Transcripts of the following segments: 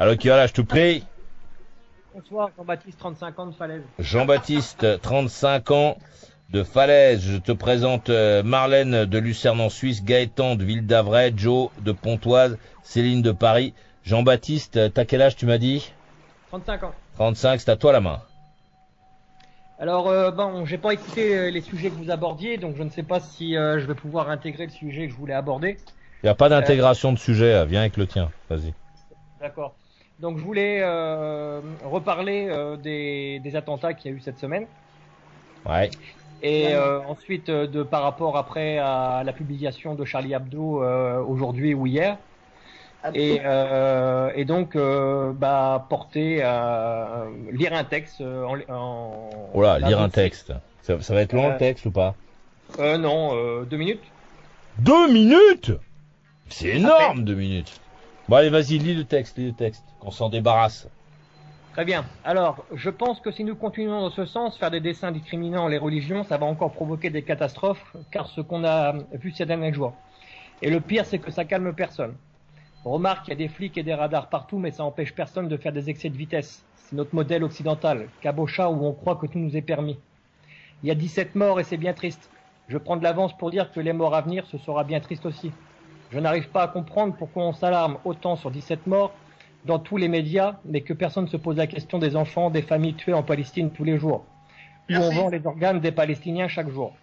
Alors qui là, je te prie. Bonsoir, Jean-Baptiste, 35 ans de Falaise. Jean-Baptiste, 35 ans de Falaise. Je te présente Marlène de Lucerne en Suisse, Gaëtan de Ville d'Avray, Joe de Pontoise, Céline de Paris. Jean-Baptiste, t'as quel âge tu m'as dit? 35 ans. 35, c'est à toi la main. Alors, bon, j'ai pas écouté les sujets que vous abordiez, donc je ne sais pas si je vais pouvoir intégrer le sujet que je voulais aborder. Il n'y a pas d'intégration de sujet, viens avec le tien, vas-y. D'accord. Donc je voulais reparler des attentats qu'il y a eu cette semaine. Ouais. Et ensuite, par rapport après à la publication de Charlie Hebdo aujourd'hui ou hier. Et donc, porter, lire un texte Oh là, lire un texte. Ça va être long le texte ou pas? Non, 2 minutes. 2 minutes? C'est énorme, 2 minutes. Bon allez, vas-y, lis le texte, qu'on s'en débarrasse. Très bien. Alors, je pense que si nous continuons dans ce sens, faire des dessins discriminant les religions, ça va encore provoquer des catastrophes, car ce qu'on a vu ces derniers jours. Et le pire, c'est que ça calme personne. Remarque, il y a des flics et des radars partout, mais ça empêche personne de faire des excès de vitesse. C'est notre modèle occidental, cabochard où on croit que tout nous est permis. Il y a 17 morts et c'est bien triste. Je prends de l'avance pour dire que les morts à venir, ce sera bien triste aussi. Je n'arrive pas à comprendre pourquoi on s'alarme autant sur 17 morts dans tous les médias, mais que personne ne se pose la question des enfants, des familles tuées en Palestine tous les jours. Où on vend les organes des Palestiniens chaque jour.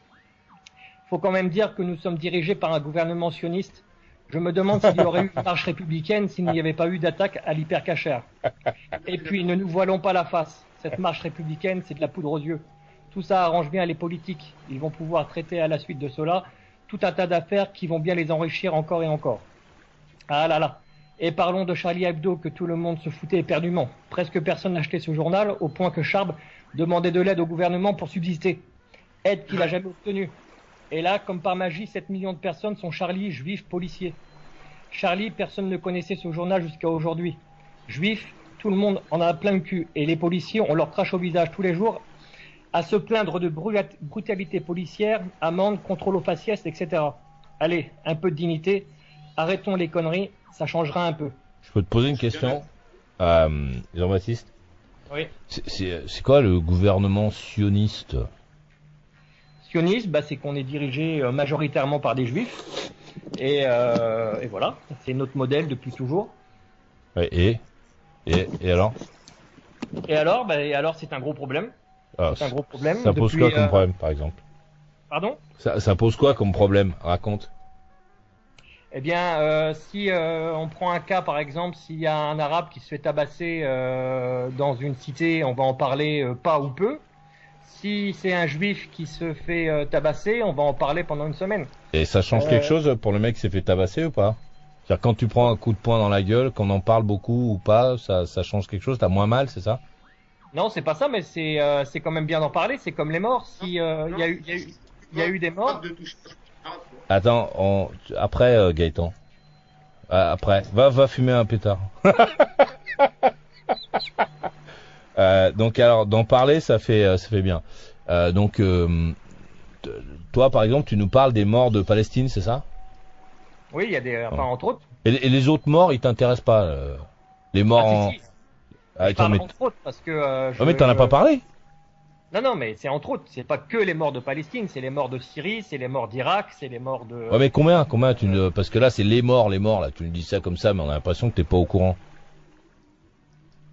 Faut quand même dire que nous sommes dirigés par un gouvernement sioniste. Je me demande s'il y aurait eu une marche républicaine s'il n'y avait pas eu d'attaque à l'hypercacher. Et puis, ne nous voilons pas la face. Cette marche républicaine, c'est de la poudre aux yeux. Tout ça arrange bien les politiques. Ils vont pouvoir traiter à la suite de cela tout un tas d'affaires qui vont bien les enrichir encore et encore. Ah là là. Et parlons de Charlie Hebdo que tout le monde se foutait éperdument. Presque personne n'achetait ce journal au point que Charb demandait de l'aide au gouvernement pour subsister. Aide qu'il n'a jamais obtenue. Et là, comme par magie, 7 millions de personnes sont Charlie, juifs, policiers. Charlie, personne ne connaissait ce journal jusqu'à aujourd'hui. Juifs, tout le monde en a plein le cul. Et les policiers, on leur crache au visage tous les jours à se plaindre de brutalité policière, amende, contrôle aux faciès, etc. Allez, un peu de dignité. Arrêtons les conneries, ça changera un peu. Je peux te poser une question, Jean-Baptiste? Oui. C'est quoi le gouvernement sioniste? Sionisme, c'est qu'on est dirigé majoritairement par des juifs. Et voilà, c'est notre modèle depuis toujours. Ouais, et alors? Et alors, c'est un gros problème. C'est un gros problème. Ça pose quoi comme problème, par exemple? Pardon? Ça pose quoi comme problème? Raconte. Eh bien, si on prend un cas, par exemple, s'il y a un arabe qui se fait tabasser dans une cité, on va en parler pas ou peu. Si c'est un juif qui se fait tabasser, on va en parler pendant une semaine. Et ça change quelque chose pour le mec qui s'est fait tabasser ou pas? C'est-à-dire quand tu prends un coup de poing dans la gueule, qu'on en parle beaucoup ou pas, ça change quelque chose? T'as moins mal, c'est ça? Non, c'est pas ça, mais c'est quand même bien d'en parler. C'est comme les morts. Si il y a eu des morts. Attends, après Gaëtan. Après, va fumer un pétard. Donc alors d'en parler, ça fait bien. Donc toi par exemple, tu nous parles des morts de Palestine, c'est ça? Oui, il y a des, enfin entre autres. Et les autres morts, ils t'intéressent pas? Les morts si. Je parle entre autres parce que. mais t'en as pas parlé? Non, mais c'est entre autres. C'est pas que les morts de Palestine, c'est les morts de Syrie, c'est les morts d'Irak, c'est les morts de. Ouais, mais combien parce que là c'est les morts là. Tu nous dis ça comme ça, mais on a l'impression que t'es pas au courant.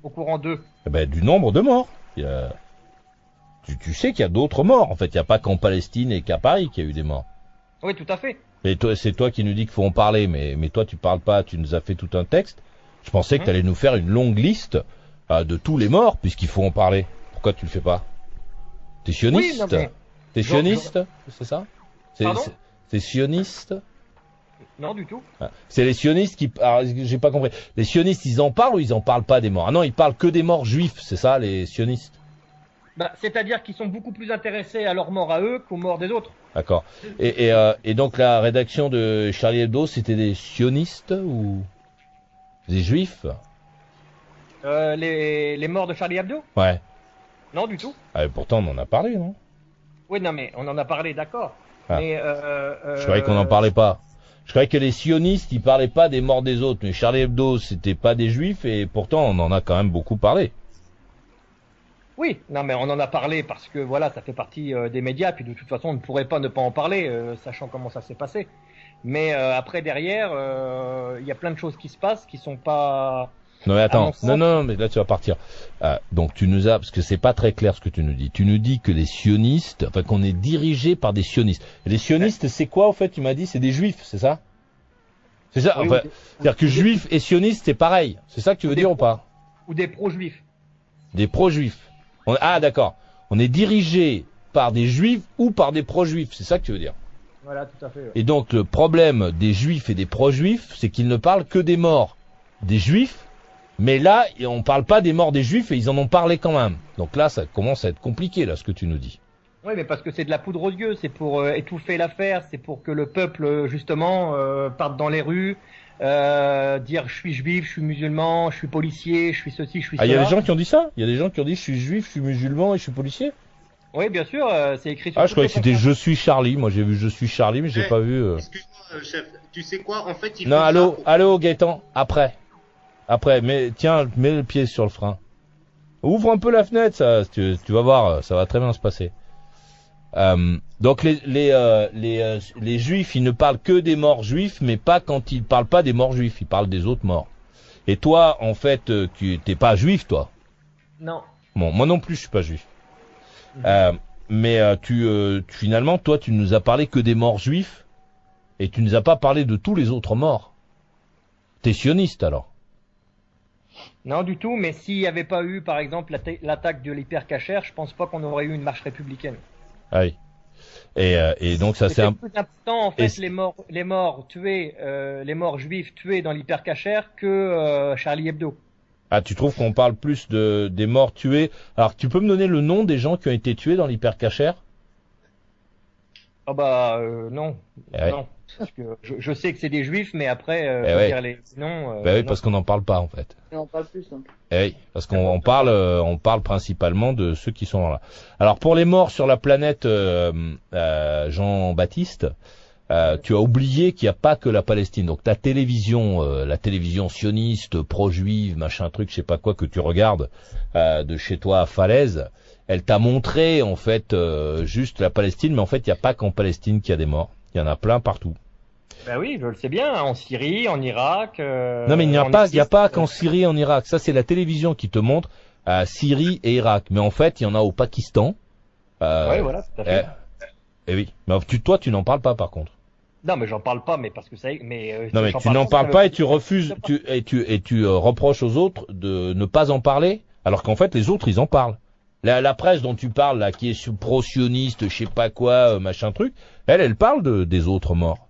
Au courant d'eux. Eh ben, du nombre de morts. Tu sais qu'il y a d'autres morts. En fait, il n'y a pas qu'en Palestine et qu'à Paris qu'il y a eu des morts. Oui, tout à fait. Et toi, c'est toi qui nous dis qu'il faut en parler, mais toi tu parles pas. Tu nous as fait tout un texte. Je pensais que tu allais nous faire une longue liste de tous les morts puisqu'il faut en parler. Pourquoi tu le fais pas? T'es sioniste? Oui, T'es sioniste? C'est ça? C'est sioniste? Non, du tout. C'est les sionistes qui... Alors, j'ai pas compris. Les sionistes, ils en parlent ou ils en parlent pas des morts? Ah non, ils parlent que des morts juifs, c'est ça, les sionistes? C'est-à-dire qu'ils sont beaucoup plus intéressés à leur mort à eux qu'aux morts des autres. D'accord. Et donc la rédaction de Charlie Hebdo, c'était des sionistes ou des juifs? Les morts de Charlie Hebdo? Ouais. Non, du tout. Ah, pourtant, on en a parlé, non? Oui, non, mais on en a parlé, d'accord. Ah. Mais je croyais qu'on n'en parlait pas. Je croyais que les sionistes, ils parlaient pas des morts des autres, mais Charlie Hebdo, c'était pas des juifs, et pourtant on en a quand même beaucoup parlé. Oui, non, mais on en a parlé parce que voilà, ça fait partie des médias, puis de toute façon, on ne pourrait pas ne pas en parler, sachant comment ça s'est passé. Mais après, derrière, il y a plein de choses qui se passent qui sont pas... Non mais attends, non, mais là tu vas partir. Donc tu nous as, parce que c'est pas très clair ce que tu nous dis. Tu nous dis que les sionistes, enfin qu'on est dirigé par des sionistes. Et les sionistes, c'est quoi en fait? Tu m'as dit, c'est des juifs, c'est ça? C'est ça. Oui, enfin, c'est-à-dire que juifs et sionistes, c'est pareil. C'est ça que tu veux dire ou pas? Ou des pro-juifs. Des pro-juifs. Ah d'accord. On est dirigé par des juifs ou par des pro-juifs. C'est ça que tu veux dire? Voilà, tout à fait. Ouais. Et donc le problème des juifs et des pro-juifs, c'est qu'ils ne parlent que des morts des juifs. Mais là, on parle pas des morts des juifs et ils en ont parlé quand même. Donc là, ça commence à être compliqué, là, ce que tu nous dis. Oui, mais parce que c'est de la poudre aux yeux, c'est pour étouffer l'affaire, c'est pour que le peuple, justement, parte dans les rues, dire je suis juif, je suis musulman, je suis policier, je suis ceci, je suis cela. Ah, il y a des gens qui ont dit ça? Il y a des gens qui ont dit je suis juif, je suis musulman et je suis policier? Oui, bien sûr, c'est écrit sur Ah, je croyais que c'était je suis Charlie. Moi, j'ai vu je suis Charlie, mais j'ai pas vu... Excuse-moi, chef, tu sais quoi? En fait, il Non, faut allô, Gaëtan, après, mais tiens, mets le pied sur le frein. Ouvre un peu la fenêtre, ça, tu vas voir, ça va très bien se passer. Donc les juifs, ils ne parlent que des morts juifs, mais pas quand ils parlent pas des morts juifs, ils parlent des autres morts. Et toi, en fait, tu t'es pas juif, toi? Non. Bon, moi non plus, je suis pas juif. Mais finalement, toi, tu nous as parlé que des morts juifs, et tu nous as pas parlé de tous les autres morts. T'es sioniste alors? Non, du tout, mais s'il n'y avait pas eu, par exemple, l'attaque de l'hypercachère, je pense pas qu'on aurait eu une marche républicaine. Ah oui. Et donc ça c'est plus important en fait les morts tués, les morts juifs tués dans l'hypercachère que Charlie Hebdo. Ah, tu trouves qu'on parle plus des morts tués? Alors, tu peux me donner le nom des gens qui ont été tués dans l'hypercachère? Ah bah non, ouais. Non, parce que je sais que c'est des juifs, mais après ouais. dire les noms. Bah oui, non. parce qu'on n'en parle pas en fait. Et on parle plus. Hein. Oui, parce qu'on on parle principalement de ceux qui sont là. Alors pour les morts sur la planète, Jean-Baptiste, tu as oublié qu'il n'y a pas que la Palestine. Donc ta télévision, la télévision sioniste, pro-juive, machin truc, je sais pas quoi que tu regardes de chez toi à Falaise, elle t'a montré en fait juste la Palestine, mais en fait il n'y a pas qu'en Palestine qu'il y a des morts. Il y en a plein partout. Ben oui, je le sais bien, en Syrie, en Irak. Non mais il n'y a pas qu'en Syrie et en Irak. Ça c'est la télévision qui te montre Syrie et Irak. Mais en fait il y en a au Pakistan. Oui, voilà, tout à fait. Et oui. Mais toi tu n'en parles pas par contre. Non, mais j'en parle pas, mais parce que ça. Mais non, mais tu n'en parles pas et tu refuses, tu reproches aux autres de ne pas en parler, alors qu'en fait les autres ils en parlent. La presse dont tu parles là, qui est pro-sioniste, je sais pas quoi, machin truc, elle parle des autres morts.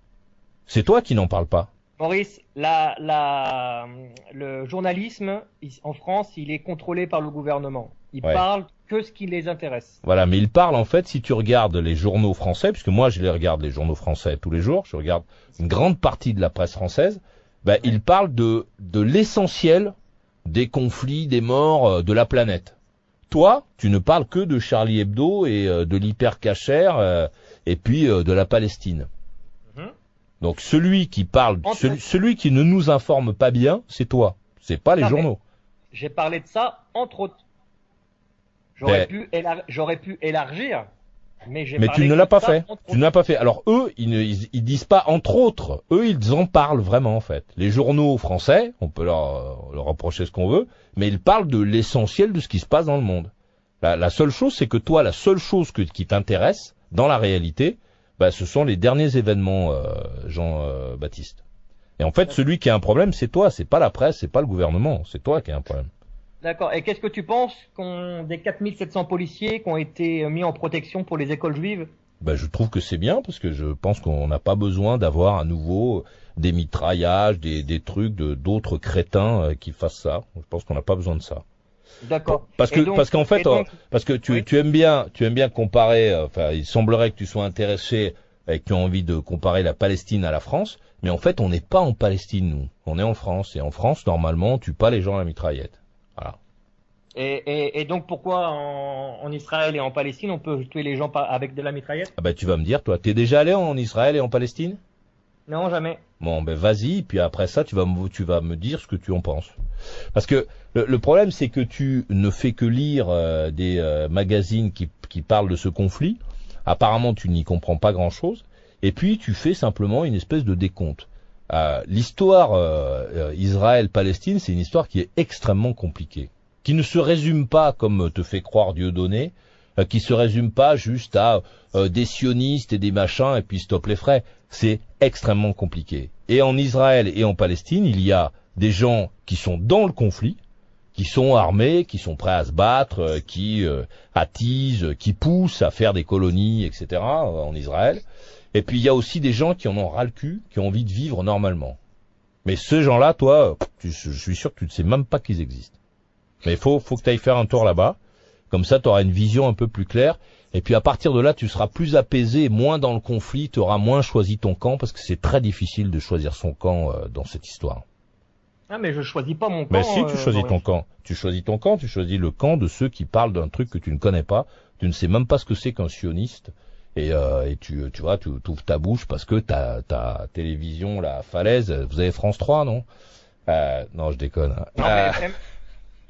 C'est toi qui n'en parles pas. Maurice, le journalisme en France, il est contrôlé par le gouvernement. Ils parlent que ce qui les intéresse. Voilà, mais ils parlent en fait, si tu regardes les journaux français, puisque moi je les regarde les journaux français tous les jours, je regarde une grande partie de la presse française, ils parlent de l'essentiel des conflits, des morts de la planète. Toi, tu ne parles que de Charlie Hebdo et de l'hypercachère et puis de la Palestine. Donc celui qui parle, celui qui ne nous informe pas bien, c'est toi. C'est pas les journaux. J'ai parlé de ça entre autres. J'aurais pu élargir, mais tu ne l'as pas fait. Tu ne l'as pas fait. Alors eux, ils disent pas entre autres. Eux, ils en parlent vraiment en fait. Les journaux français, on peut leur reprocher ce qu'on veut, mais ils parlent de l'essentiel de ce qui se passe dans le monde. La seule chose, c'est que toi, la seule chose qui t'intéresse dans la réalité, ce sont les derniers événements, Jean-Baptiste. Et en fait, celui qui a un problème, c'est toi. C'est pas la presse, c'est pas le gouvernement. C'est toi qui as un problème. D'accord. Et qu'est-ce que tu penses des 4700 policiers qui ont été mis en protection pour les écoles juives? Je trouve que c'est bien parce que je pense qu'on n'a pas besoin d'avoir à nouveau des mitraillages, des trucs d'autres crétins qui fassent ça. Je pense qu'on n'a pas besoin de ça. D'accord. Parce que tu aimes bien comparer. Enfin, il semblerait que tu sois intéressé et que tu as envie de comparer la Palestine à la France, mais en fait, on n'est pas en Palestine, nous. On est en France et en France, normalement, on tue pas les gens à la mitraillette. Voilà. Et donc pourquoi en Israël et en Palestine on peut tuer les gens avec de la mitraillette? Tu vas me dire, toi, t'es déjà allé en Israël et en Palestine? Non, jamais. Bon, ben vas-y, puis après ça, tu vas me dire ce que tu en penses. Parce que le problème, c'est que tu ne fais que lire des magazines qui parlent de ce conflit. Apparemment, tu n'y comprends pas grand-chose. Et puis, tu fais simplement une espèce de décompte. L'histoire Israël-Palestine, c'est une histoire qui est extrêmement compliquée, qui ne se résume pas, comme te fait croire Dieudonné, qui se résume pas juste à des sionistes et des machins, et puis stop les frais. C'est extrêmement compliqué. Et en Israël et en Palestine, il y a des gens qui sont dans le conflit, qui sont armés, qui sont prêts à se battre, qui attisent, qui poussent à faire des colonies, etc. En Israël. Et puis il y a aussi des gens qui en ont ras le cul, qui ont envie de vivre normalement. Mais ces gens-là, toi, je suis sûr que tu ne sais même pas qu'ils existent. Mais faut que tu ailles faire un tour là-bas. Comme ça, tu auras une vision un peu plus claire. Et puis à partir de là, tu seras plus apaisé, moins dans le conflit, tu auras moins choisi ton camp, parce que c'est très difficile de choisir son camp dans cette histoire. Ah, mais je choisis pas mon camp. Mais si, tu choisis ton camp. Tu choisis ton camp, tu choisis le camp de ceux qui parlent d'un truc que tu ne connais pas. Tu ne sais même pas ce que c'est qu'un sioniste. Et tu vois, tu ouvres ta bouche parce que ta télévision, la Falaise, vous avez France 3, non? Non, je déconne. Non, BFM,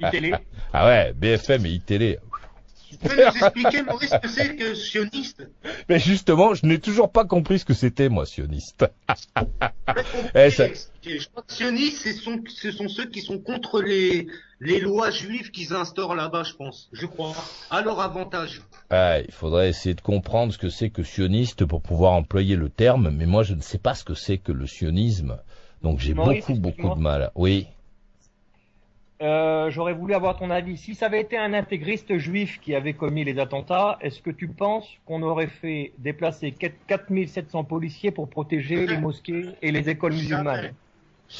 iTélé. Ah ouais, BFM et iTélé. Tu peux nous expliquer, Maurice, ce que c'est que sioniste? Mais justement, je n'ai toujours pas compris ce que c'était, moi, sioniste. Je crois que sionistes, ce sont ceux qui sont contre les lois juives qu'ils instaurent là-bas, je crois, à leur avantage. Il faudrait essayer de comprendre ce que c'est que sioniste pour pouvoir employer le terme, mais moi, je ne sais pas ce que c'est que le sionisme, donc j'ai beaucoup de mal. Oui. J'aurais voulu avoir ton avis. Si ça avait été un intégriste juif qui avait commis les attentats, est-ce que tu penses qu'on aurait fait déplacer 4700 policiers pour protéger les mosquées et les écoles musulmanes?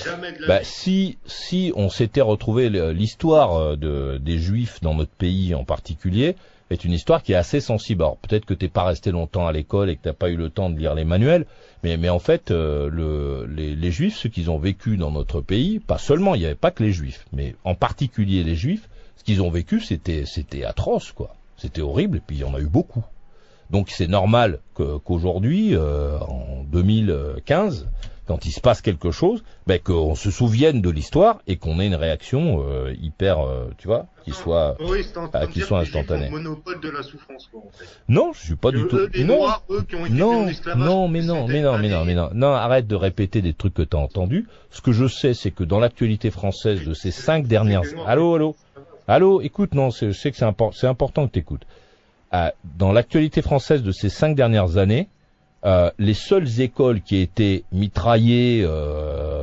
Jamais de la vie. Si on s'était retrouvé, l'histoire des juifs dans notre pays en particulier est une histoire qui est assez sensible. Alors peut-être que t'es pas resté longtemps à l'école et que t'as pas eu le temps de lire les manuels, mais en fait les juifs, ceux qu'ils ont vécu dans notre pays, pas seulement, il n'y avait pas que les juifs, mais en particulier les juifs, ce qu'ils ont vécu c'était atroce, quoi. C'était horrible, et puis il y en a eu beaucoup. Donc c'est normal qu'aujourd'hui, en 2015, quand il se passe quelque chose, qu'on se souvienne de l'histoire et qu'on ait une réaction hyper, tu vois, qui soit instantanée. Monopole de la souffrance, quoi, en fait. Non, je suis pas du tout. Les Noirs, eux, qui ont été en esclavage. Non, arrête de répéter des trucs que t'as entendus. Ce que je sais, c'est que dans l'actualité française de ces 5 dernières... Allô, écoute, non, je sais que c'est important que t'écoutes. Dans l'actualité française de ces 5 dernières années, les seules écoles qui étaient mitraillées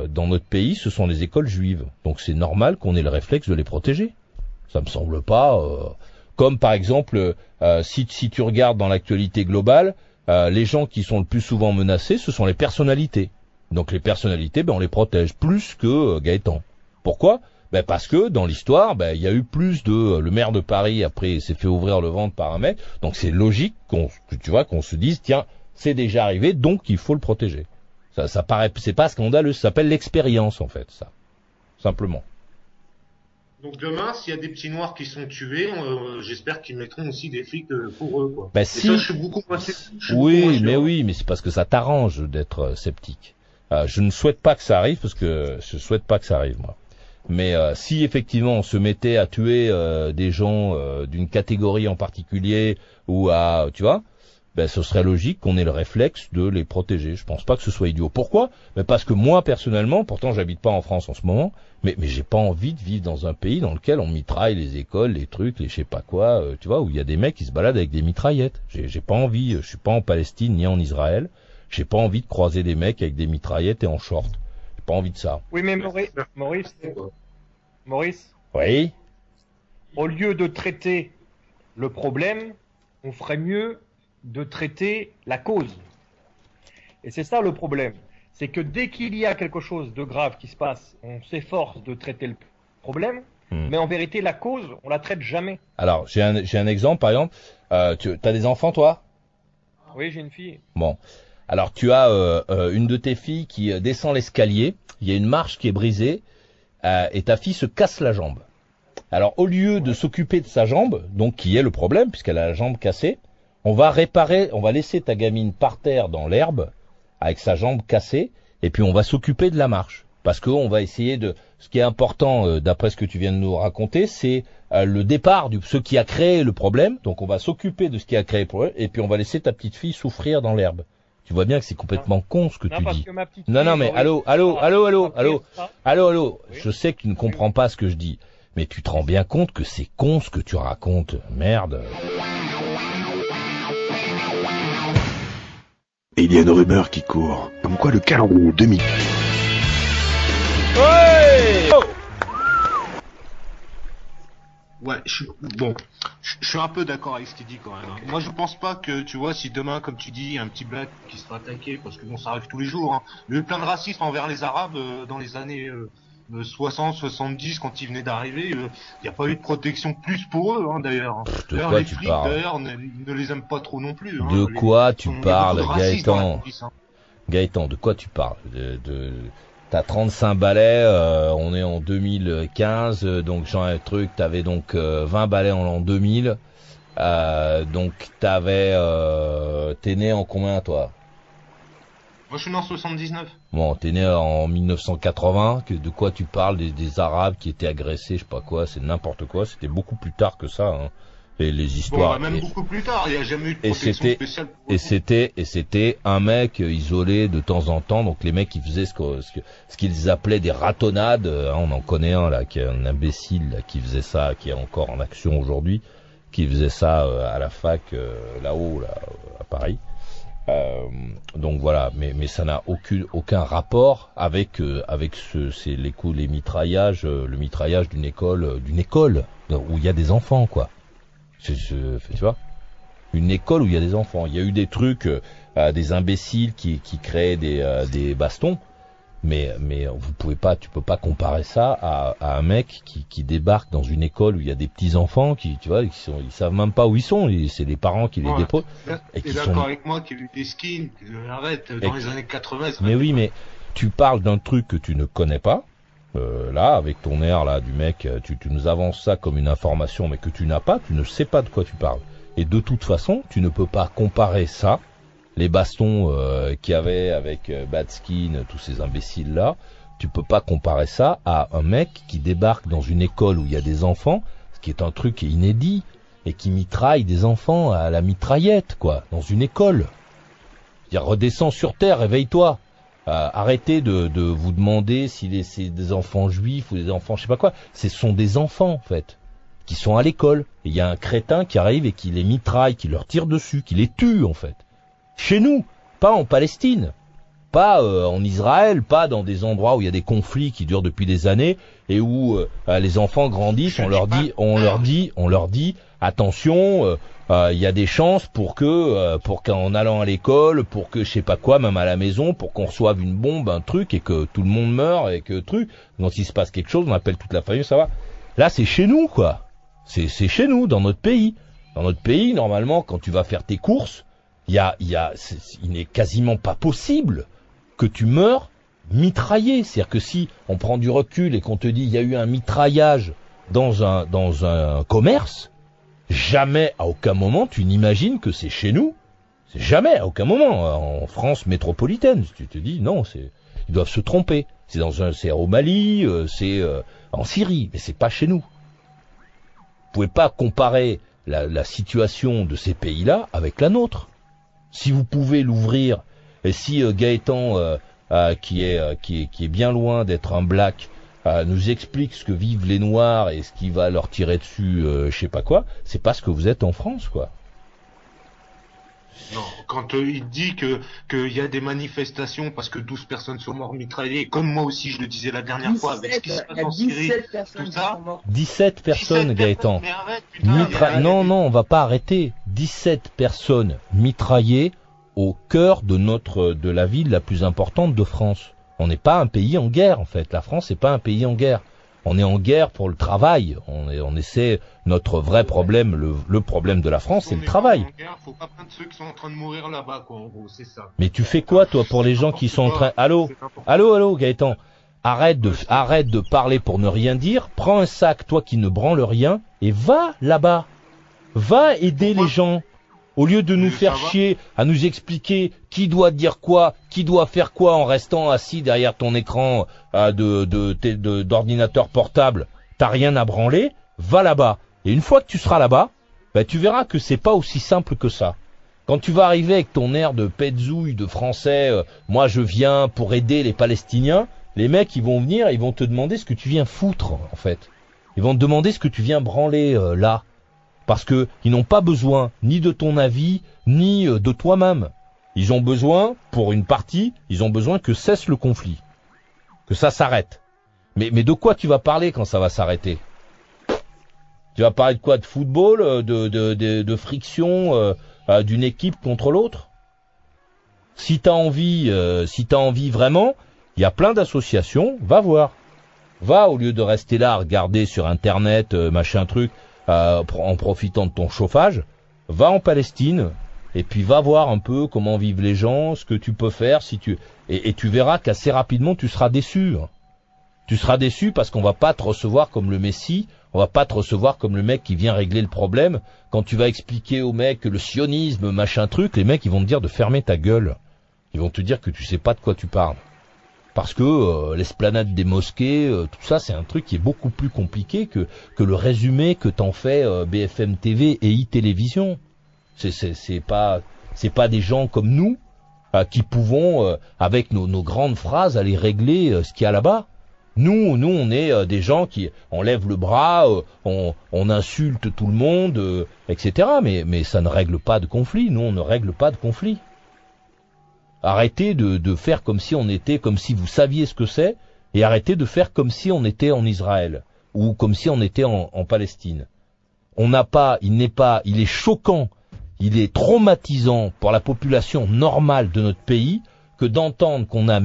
dans notre pays, ce sont les écoles juives. Donc c'est normal qu'on ait le réflexe de les protéger. Ça me semble pas... comme par exemple, si tu regardes dans l'actualité globale, les gens qui sont le plus souvent menacés, ce sont les personnalités. Donc les personnalités, on les protège plus que Gaëtan. Pourquoi? Parce que dans l'histoire, il y a eu plus de... Le maire de Paris, après, s'est fait ouvrir le ventre par un mec. Donc c'est logique qu'on se dise, tiens, c'est déjà arrivé, donc il faut le protéger. Ça paraît, c'est pas scandaleux, ça s'appelle l'expérience, en fait, ça. Simplement. Donc demain, s'il y a des petits noirs qui sont tués, j'espère qu'ils mettront aussi des flics pour eux, quoi. Si. Ça, je suis beaucoup moins oui, mais c'est parce que ça t'arrange d'être sceptique. Je ne souhaite pas que ça arrive, parce que je souhaite pas que ça arrive, moi. Mais si effectivement on se mettait à tuer des gens d'une catégorie en particulier, ou à, tu vois, ce serait logique qu'on ait le réflexe de les protéger. Je pense pas que ce soit idiot. Pourquoi? Parce que moi, personnellement, pourtant j'habite pas en France en ce moment, mais j'ai pas envie de vivre dans un pays dans lequel on mitraille les écoles, les trucs, les je sais pas quoi, tu vois, où il y a des mecs qui se baladent avec des mitraillettes. J'ai pas envie, je suis pas en Palestine ni en Israël, j'ai pas envie de croiser des mecs avec des mitraillettes et en short. J'ai pas envie de ça. Oui, mais Maurice. Oui. Au lieu de traiter le problème, on ferait mieux de traiter la cause. Et c'est ça le problème. C'est que dès qu'il y a quelque chose de grave qui se passe, on s'efforce de traiter le problème, mais en vérité, la cause, on la traite jamais. Alors, j'ai un exemple, par exemple. Tu as des enfants, toi? Oui, j'ai une fille. Bon. Alors, tu as une de tes filles qui descend l'escalier, il y a une marche qui est brisée, et ta fille se casse la jambe. Alors, au lieu de s'occuper de sa jambe, donc qui est le problème, puisqu'elle a la jambe cassée, on va laisser ta gamine par terre dans l'herbe, avec sa jambe cassée, et puis on va s'occuper de la marche. Parce qu'on va essayer de... Ce qui est important, d'après ce que tu viens de nous raconter, c'est le départ de ce qui a créé le problème. Donc on va s'occuper de ce qui a créé le problème, et puis on va laisser ta petite fille souffrir dans l'herbe. Tu vois bien que c'est complètement con ce que tu dis. Non, mais allô. Oui. Je sais que tu ne comprends pas ce que je dis, mais tu te rends bien compte que c'est con ce que tu racontes. Merde. Et il y a une rumeur qui court, comme quoi le calendrier 2000... Ouais. Ouais, je suis un peu d'accord avec ce qu'il dit quand même. Moi, je pense pas que, tu vois, si demain, comme tu dis, un petit black qui sera attaqué, parce que bon, ça arrive tous les jours, hein. Il y a eu plein de racisme envers les Arabes dans les années 60, 70, quand ils venaient d'arriver. Il n'y a pas eu de protection plus pour eux, hein, d'ailleurs. De D'ailleurs, quoi les tu flics, parles? d'ailleurs, ne les aiment pas trop non plus. Hein. De quoi tu Il y a parles, beaucoup de racisme dans la Gaëtan? police, hein. Gaëtan, de quoi tu parles? T'as 35 balais, on est en 2015, donc genre un truc, t'avais donc 20 balais en l'an 2000, donc t'es né en combien toi? Moi, je suis né en 79. Bon, t'es né en 1980, de quoi tu parles des Arabes qui étaient agressés, je sais pas quoi, c'est n'importe quoi, c'était beaucoup plus tard que ça, hein. Les histoires. Bon, même beaucoup plus tard, il n'y a jamais eu de Et protection spéciale. et c'était un mec isolé de temps en temps, donc les mecs qui faisaient ce qu'ils appelaient des ratonnades, hein, on en connaît un là, qui est un imbécile là, qui faisait ça, qui est encore en action aujourd'hui, qui faisait ça à la fac là-haut là à Paris. Donc voilà, mais ça n'a aucun rapport avec les mitraillages, le mitraillage d'une école où il y a des enfants quoi. Tu vois, une école où il y a des enfants. Il y a eu des trucs, des imbéciles qui créaient des bastons, mais tu peux pas comparer ça à un mec qui débarque dans une école où il y a des petits enfants qui, tu vois, ils savent même pas où ils sont. C'est les parents qui les déposent. Et qui d'accord avec moi qu'il y a eu des skins, arrête, dans les années 80. Mais oui, mais tu parles d'un truc que tu ne connais pas. Là, avec ton air là du mec, tu nous avances ça comme une information, mais que tu n'as pas, tu ne sais pas de quoi tu parles. Et de toute façon, tu ne peux pas comparer ça, les bastons qu'il y avait avec Badskin, tous ces imbéciles là, tu peux pas comparer ça à un mec qui débarque dans une école où il y a des enfants, ce qui est un truc inédit, et qui mitraille des enfants à la mitraillette, quoi, dans une école. C'est-à-dire, redescends sur terre, réveille-toi. Arrêtez de vous demander si c'est des enfants juifs ou des enfants je sais pas quoi. Ce sont des enfants en fait qui sont à l'école. Et il y a un crétin qui arrive et qui les mitraille, qui leur tire dessus, qui les tue en fait. Chez nous, pas en Palestine, pas en Israël, pas dans des endroits où il y a des conflits qui durent depuis des années et où les enfants grandissent. On leur dit attention. Il y a des chances pour qu'en allant à l'école, pour que je sais pas quoi, même à la maison, pour qu'on reçoive une bombe, un truc, et que tout le monde meurt, et que truc, donc s'il se passe quelque chose, on appelle toute la famille, ça va. Là, c'est chez nous, quoi. C'est chez nous, dans notre pays. Dans notre pays, normalement, quand tu vas faire tes courses, il n'est quasiment pas possible que tu meurs mitraillé. C'est-à-dire que si on prend du recul et qu'on te dit il y a eu un mitraillage dans un commerce, jamais, à aucun moment, tu n'imagines que c'est chez nous. C'est jamais, à aucun moment, en France métropolitaine. Tu te dis, non, ils doivent se tromper. C'est au Mali, c'est en Syrie, mais c'est pas chez nous. Vous pouvez pas comparer la situation de ces pays-là avec la nôtre. Si vous pouvez l'ouvrir, et si Gaëtan, qui est bien loin d'être un black, nous explique ce que vivent les Noirs et ce qui va leur tirer dessus, je sais pas quoi, c'est parce que vous êtes en France, quoi. Non, quand il dit qu'il y a des manifestations parce que 12 personnes sont mortes mitraillées, comme moi aussi je le disais la dernière fois avec ce qui se passe en Syrie, tout ça. 17 personnes, Gaëtan. Non, on va pas arrêter. 17 personnes mitraillées au cœur de la ville la plus importante de France. On n'est pas un pays en guerre, en fait. La France n'est pas un pays en guerre. On est en guerre pour le travail. On essaie, notre vrai problème, le problème de la France, c'est le travail. Faut pas prendre ceux qui sont en train de mourir là-bas, quoi, en gros, c'est ça. Mais tu fais quoi, toi, pour les gens qui sont en train... Allô, Gaëtan. Arrête de parler pour ne rien dire. Prends un sac, toi qui ne branle rien, et va là-bas. Va aider les gens. Au lieu de nous faire chier à nous expliquer qui doit dire quoi, qui doit faire quoi en restant assis derrière ton écran d'ordinateur portable, t'as rien à branler, va là-bas. Et une fois que tu seras là-bas, ben, tu verras que c'est pas aussi simple que ça. Quand tu vas arriver avec ton air de pète-zouille, de français, moi je viens pour aider les Palestiniens, les mecs ils vont venir, ils vont te demander ce que tu viens foutre en fait. Ils vont te demander ce que tu viens branler là. Parce que ils n'ont pas besoin ni de ton avis, ni de toi-même. Ils ont besoin, pour une partie, ils ont besoin que cesse le conflit. Que ça s'arrête. Mais de quoi tu vas parler quand ça va s'arrêter? Tu vas parler de quoi? De football, de friction d'une équipe contre l'autre? Si t'as envie vraiment, il y a plein d'associations, va voir. Va, au lieu de rester là à regarder sur internet, machin truc, en profitant de ton chauffage, va en Palestine et puis va voir un peu comment vivent les gens, ce que tu peux faire et tu verras qu'assez rapidement tu seras déçu. Tu seras déçu parce qu'on va pas te recevoir comme le Messie, on va pas te recevoir comme le mec qui vient régler le problème. Quand tu vas expliquer aux mecs que le sionisme, machin truc, les mecs ils vont te dire de fermer ta gueule. Ils vont te dire que tu sais pas de quoi tu parles. Parce que l'esplanade des mosquées, tout ça, c'est un truc qui est beaucoup plus compliqué que le résumé que t'en fais BFM TV et iTélévision. C'est pas des gens comme nous qui pouvons, avec nos grandes phrases, aller régler ce qu'il y a là-bas. Nous, on est des gens qui on lève le bras, on insulte tout le monde, etc. Mais ça ne règle pas de conflit. Nous, on ne règle pas de conflit. Arrêtez de faire comme si vous saviez ce que c'est, et arrêtez de faire comme si on était en Israël, ou comme si on était en Palestine. Il est choquant, il est traumatisant pour la population normale de notre pays, que d'entendre qu'on a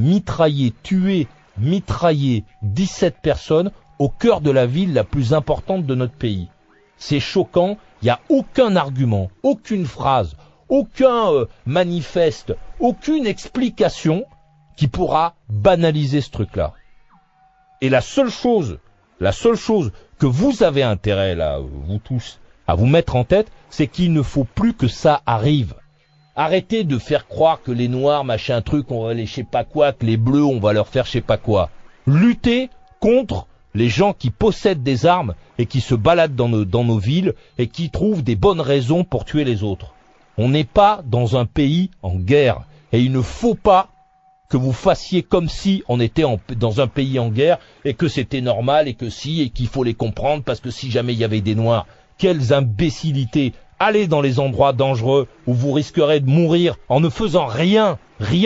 tué 17 personnes au cœur de la ville la plus importante de notre pays. C'est choquant, il n'y a aucun argument, aucune phrase, aucun manifeste, aucune explication qui pourra banaliser ce truc-là. Et la seule chose que vous avez intérêt, là, vous tous, à vous mettre en tête, c'est qu'il ne faut plus que ça arrive. Arrêtez de faire croire que les noirs, machin truc, on va les je sais pas quoi, que les bleus, on va leur faire je sais pas quoi. Luttez contre les gens qui possèdent des armes et qui se baladent dans nos villes et qui trouvent des bonnes raisons pour tuer les autres. On n'est pas dans un pays en guerre. Et il ne faut pas que vous fassiez comme si on était dans un pays en guerre et que c'était normal et qu'il faut les comprendre parce que si jamais il y avait des noirs, quelles imbécilités. Allez dans les endroits dangereux où vous risquerez de mourir en ne faisant rien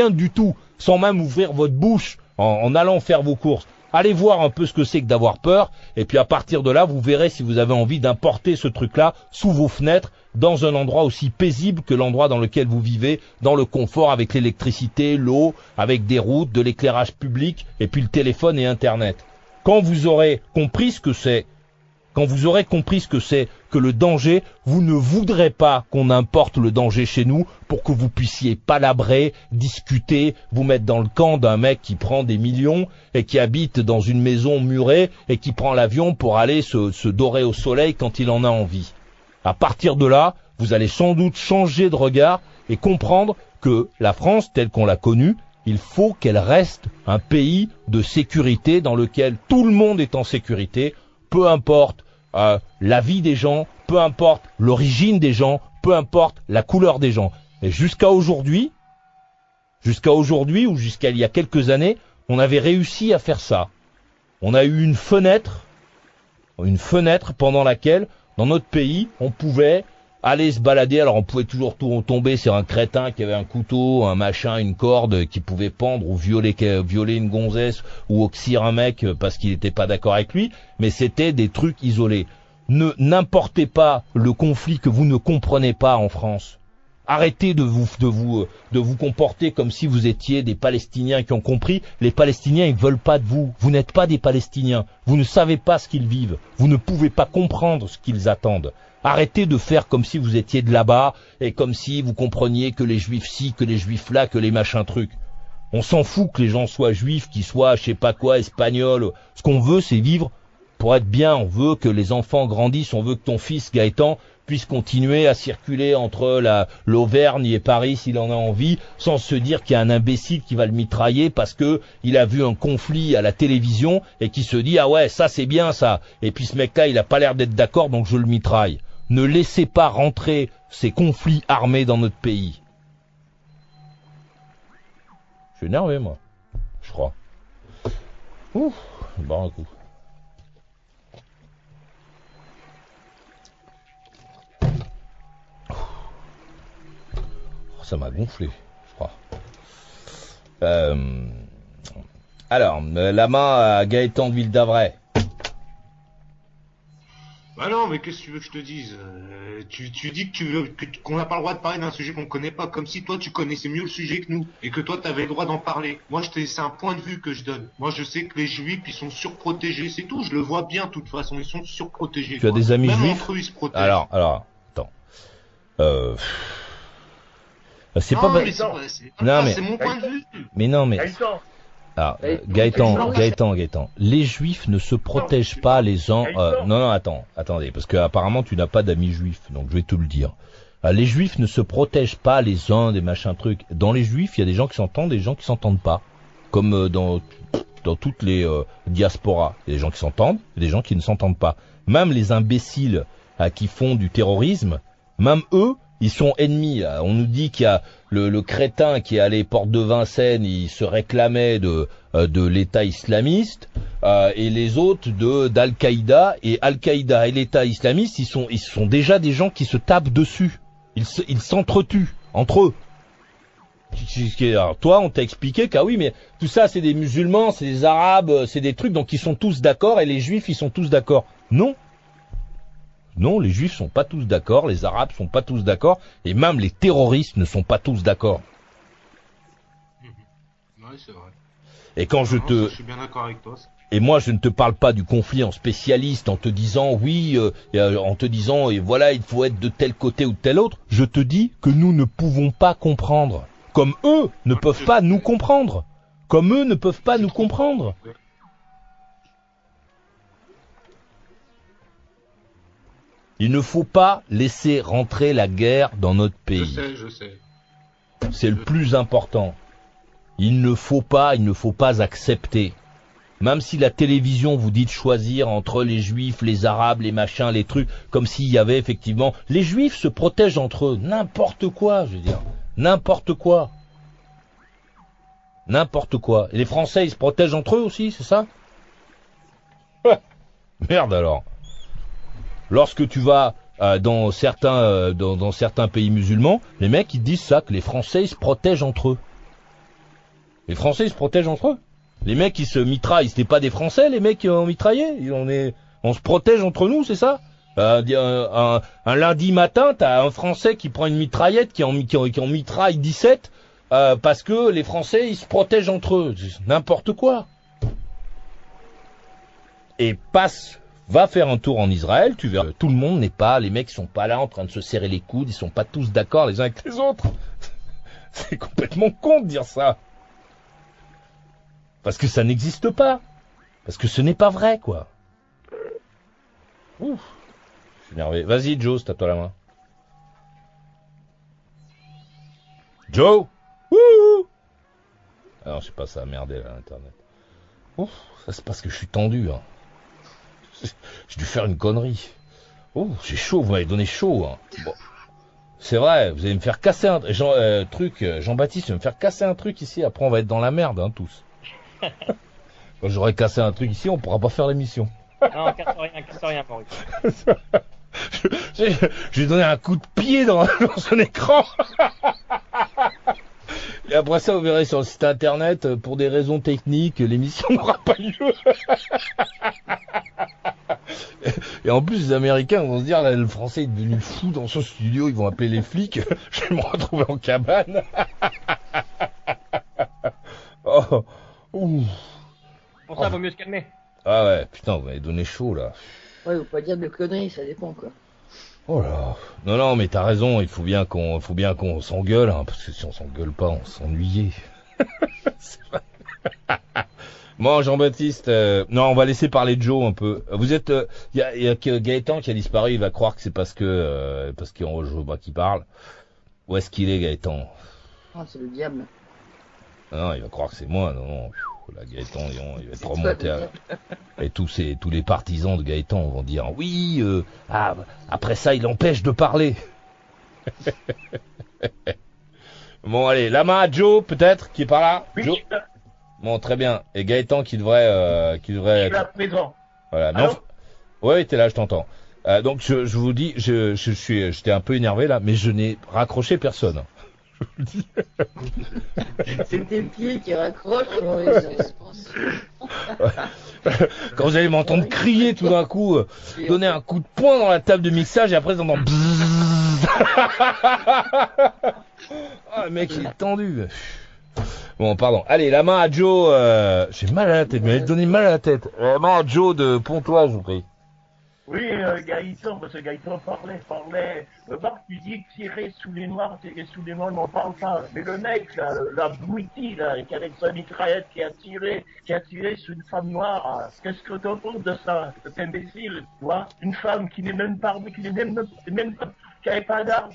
du tout, sans même ouvrir votre bouche en allant faire vos courses. Allez voir un peu ce que c'est que d'avoir peur, et puis à partir de là, vous verrez si vous avez envie d'importer ce truc-là sous vos fenêtres, dans un endroit aussi paisible que l'endroit dans lequel vous vivez, dans le confort avec l'électricité, l'eau, avec des routes, de l'éclairage public, et puis le téléphone et Internet. Quand vous aurez compris ce que c'est, que le danger, vous ne voudrez pas qu'on importe le danger chez nous pour que vous puissiez palabrer, discuter, vous mettre dans le camp d'un mec qui prend des millions et qui habite dans une maison murée et qui prend l'avion pour aller se dorer au soleil quand il en a envie. À partir de là, vous allez sans doute changer de regard et comprendre que la France, telle qu'on l'a connue, il faut qu'elle reste un pays de sécurité dans lequel tout le monde est en sécurité, peu importe la vie des gens, peu importe l'origine des gens, peu importe la couleur des gens. Et jusqu'à aujourd'hui ou jusqu'à il y a quelques années, on avait réussi à faire ça. On a eu une fenêtre pendant laquelle, dans notre pays, on pouvait aller se balader. Alors on pouvait toujours tomber sur un crétin qui avait un couteau, un machin, une corde, qui pouvait pendre ou violer une gonzesse ou oxyre un mec parce qu'il n'était pas d'accord avec lui, mais c'était des trucs isolés. N'importez pas le conflit que vous ne comprenez pas en France. Arrêtez de vous comporter comme si vous étiez des Palestiniens qui ont compris. Les Palestiniens, ils veulent pas de vous. Vous n'êtes pas des Palestiniens. Vous ne savez pas ce qu'ils vivent. Vous ne pouvez pas comprendre ce qu'ils attendent. Arrêtez de faire comme si vous étiez de là-bas et comme si vous compreniez que les juifs ci, que les juifs là, que les machins trucs. On s'en fout que les gens soient juifs, qu'ils soient, je sais pas quoi, espagnols. Ce qu'on veut, c'est vivre pour être bien, on veut que les enfants grandissent, on veut que ton fils Gaëtan puisse continuer à circuler entre l'Auvergne et Paris s'il en a envie, sans se dire qu'il y a un imbécile qui va le mitrailler parce que il a vu un conflit à la télévision et qui se dit ah ouais ça c'est bien ça, et puis ce mec-là il a pas l'air d'être d'accord donc je le mitraille. Ne laissez pas rentrer ces conflits armés dans notre pays. Je suis énervé moi, je crois. Ouf, je barre un coup. Ça m'a gonflé, je crois. Alors, la main à Gaëtan de Ville d'Avray. Bah non, mais qu'est-ce que tu veux que je te dise? Tu dis qu'on n'a pas le droit de parler d'un sujet qu'on connaît pas, comme si toi tu connaissais mieux le sujet que nous, et que toi t'avais le droit d'en parler. Moi, c'est un point de vue que je donne. Moi, je sais que les juifs, ils sont surprotégés, c'est tout. Je le vois bien, de toute façon, ils sont surprotégés. Tu as des amis Même juifs? entre eux, ils se protègent. Alors, attends. C'est non, pas mais c'est mon point de vue. Mais non, mais alors, Gaëtan, les juifs ne se protègent pas les uns. Non, attendez, parce que apparemment tu n'as pas d'amis juifs, donc je vais tout le dire. Les juifs ne se protègent pas les uns des machins trucs. Dans les juifs, il y a des gens qui s'entendent et des gens qui s'entendent pas, comme dans toutes les diasporas. Il y a des gens qui s'entendent, et des gens qui ne s'entendent pas. Même les imbéciles qui font du terrorisme, même eux, ils sont ennemis. On nous dit qu'il y a le crétin qui est allé porte de Vincennes, il se réclamait de l'État islamiste, et les autres d'Al-Qaïda. Et Al-Qaïda et l'État islamiste, ils sont déjà des gens qui se tapent dessus. Ils s'entretuent entre eux. Alors toi, on t'a expliqué qu'ah oui, mais tout ça, c'est des musulmans, c'est des arabes, c'est des trucs, donc ils sont tous d'accord, et les juifs, ils sont tous d'accord. Non. Non, les juifs sont pas tous d'accord, les arabes sont pas tous d'accord, et même les terroristes ne sont pas tous d'accord. Ouais, c'est vrai. Et quand je suis bien d'accord avec toi. Et moi, je ne te parle pas du conflit en spécialiste, en te disant oui, en te disant et voilà, il faut être de tel côté ou de tel autre. Je te dis que nous ne pouvons pas comprendre, comme eux ne peuvent pas nous comprendre, comme eux ne peuvent pas nous comprendre. Il ne faut pas laisser rentrer la guerre dans notre pays. Je sais. C'est le plus important. Il ne faut pas accepter. Même si la télévision vous dit de choisir entre les juifs, les arabes, les machins, les trucs, comme s'il y avait effectivement... Les juifs se protègent entre eux. N'importe quoi, je veux dire. N'importe quoi. N'importe quoi. Et les Français, ils se protègent entre eux aussi, c'est ça? Merde alors. Lorsque tu vas dans certains pays musulmans, les mecs ils disent ça, que les Français ils se protègent entre eux. Les Français ils se protègent entre eux. Les mecs qui se mitraillent, c'était pas des Français les mecs qui ont mitraillé. On se protège entre nous, c'est ça? Un lundi matin, t'as un Français qui prend une mitraillette qui en mitraille 17 parce que les Français ils se protègent entre eux. N'importe quoi. Et va faire un tour en Israël, tu verras. Tout le monde n'est pas, les mecs sont pas là en train de se serrer les coudes, ils sont pas tous d'accord les uns avec les autres. C'est complètement con de dire ça. Parce que ça n'existe pas. Parce que ce n'est pas vrai, quoi. Ouf. Je suis énervé. Vas-y, Joe, c'est à toi la main. Joe! Wouh! Ah non, je sais pas, ça a merdé là, Internet. Ouf, ça c'est parce que je suis tendu, hein. J'ai dû faire une connerie. Oh, j'ai chaud, vous m'avez donné chaud. Hein. Bon. C'est vrai, vous allez me faire casser un truc. Jean-Baptiste va me faire casser un truc ici. Après, on va être dans la merde, hein, tous. Quand j'aurai cassé un truc ici, on pourra pas faire l'émission. Non, casse rien, Maurice. Je lui ai donné un coup de pied dans son écran. Et après ça, vous verrez sur le site internet, pour des raisons techniques, l'émission n'aura pas lieu. Et en plus, les Américains vont se dire, là, le Français est devenu fou dans son studio, ils vont appeler les flics, je vais me retrouver en cabane. Oh, ouh. Pour ça, vaut mieux se calmer. Ah ouais, putain, vous m'avez donné chaud, là. Ouais, faut pas dire de conneries, ça dépend, quoi. Oh là. Non, mais t'as raison, il faut bien qu'on s'engueule, hein, parce que si on s'engueule pas, on s'ennuyait. Bon, Jean-Baptiste, non, on va laisser parler de Joe un peu. Vous êtes, y a que Gaëtan qui a disparu, il va croire que c'est parce qu'on joue pas qui parle. Où est-ce qu'il est, Gaëtan? Ah, c'est le diable. Non, il va croire que c'est moi, non. Là, Gaëtan, il va être remonté et tous les partisans de Gaëtan vont dire, oui, après ça, il empêche de parler. Bon, allez, la main à Joe, peut-être, qui est par là? Oui, Joe. Bon, très bien. Et Gaëtan qui devrait je suis là présent. Voilà. Non. Ouais, t'es là, je t'entends. Donc je vous dis, j'étais un peu énervé là, mais je n'ai raccroché personne. C'est tes pieds qui raccrochent dans les Quand vous allez m'entendre crier tout d'un coup, donner un coup de poing dans la table de mixage et après vous entendez bzzz. Ah, le mec il est tendu. Bon, pardon. Allez, la main à Joe. J'ai mal à la tête, mais elle donné mal à la tête. La main à Joe de Pontoise, je vous prie. Oui, Gaëtan, parce que Gaëtan parlait. Marc, tu dis tirer sous les noirs, il n'en parle pas. Mais le mec, là, l'abruti, là, qui avec sa mitraillette, qui a tiré sur une femme noire, qu'est-ce que t'en penses de ça, cet imbécile, tu vois? Une femme qui n'est même pas, qui n'avait pas d'arme.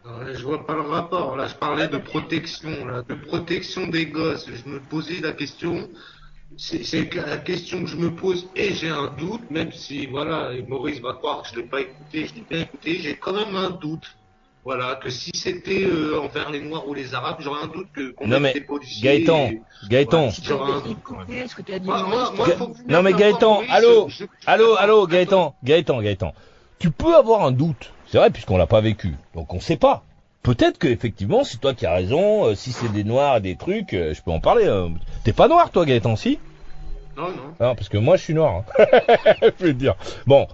Je vois pas le rapport. Là, je parlais de protection, de protection des gosses. Je me posais la question. C'est la question que je me pose et j'ai un doute, même si, voilà, et Maurice va croire que je l'ai pas écouté, je l'ai bien écouté, j'ai quand même un doute. Voilà, que si c'était envers les Noirs ou les Arabes, j'aurais un doute qu'on mette des policiers. Gaëtan, Gaëtan. J'aurais un doute quand même. Non mais Gaëtan, allô, Gaëtan. Tu peux avoir un doute, c'est vrai, puisqu'on l'a pas vécu, donc on sait pas. Peut-être que effectivement, c'est toi qui as raison. Si c'est des noirs et des trucs, je peux en parler. T'es pas noir, toi, Gaëtan, si? Non. Non, parce que moi, je suis noir. Hein. Je veux dire. Bon,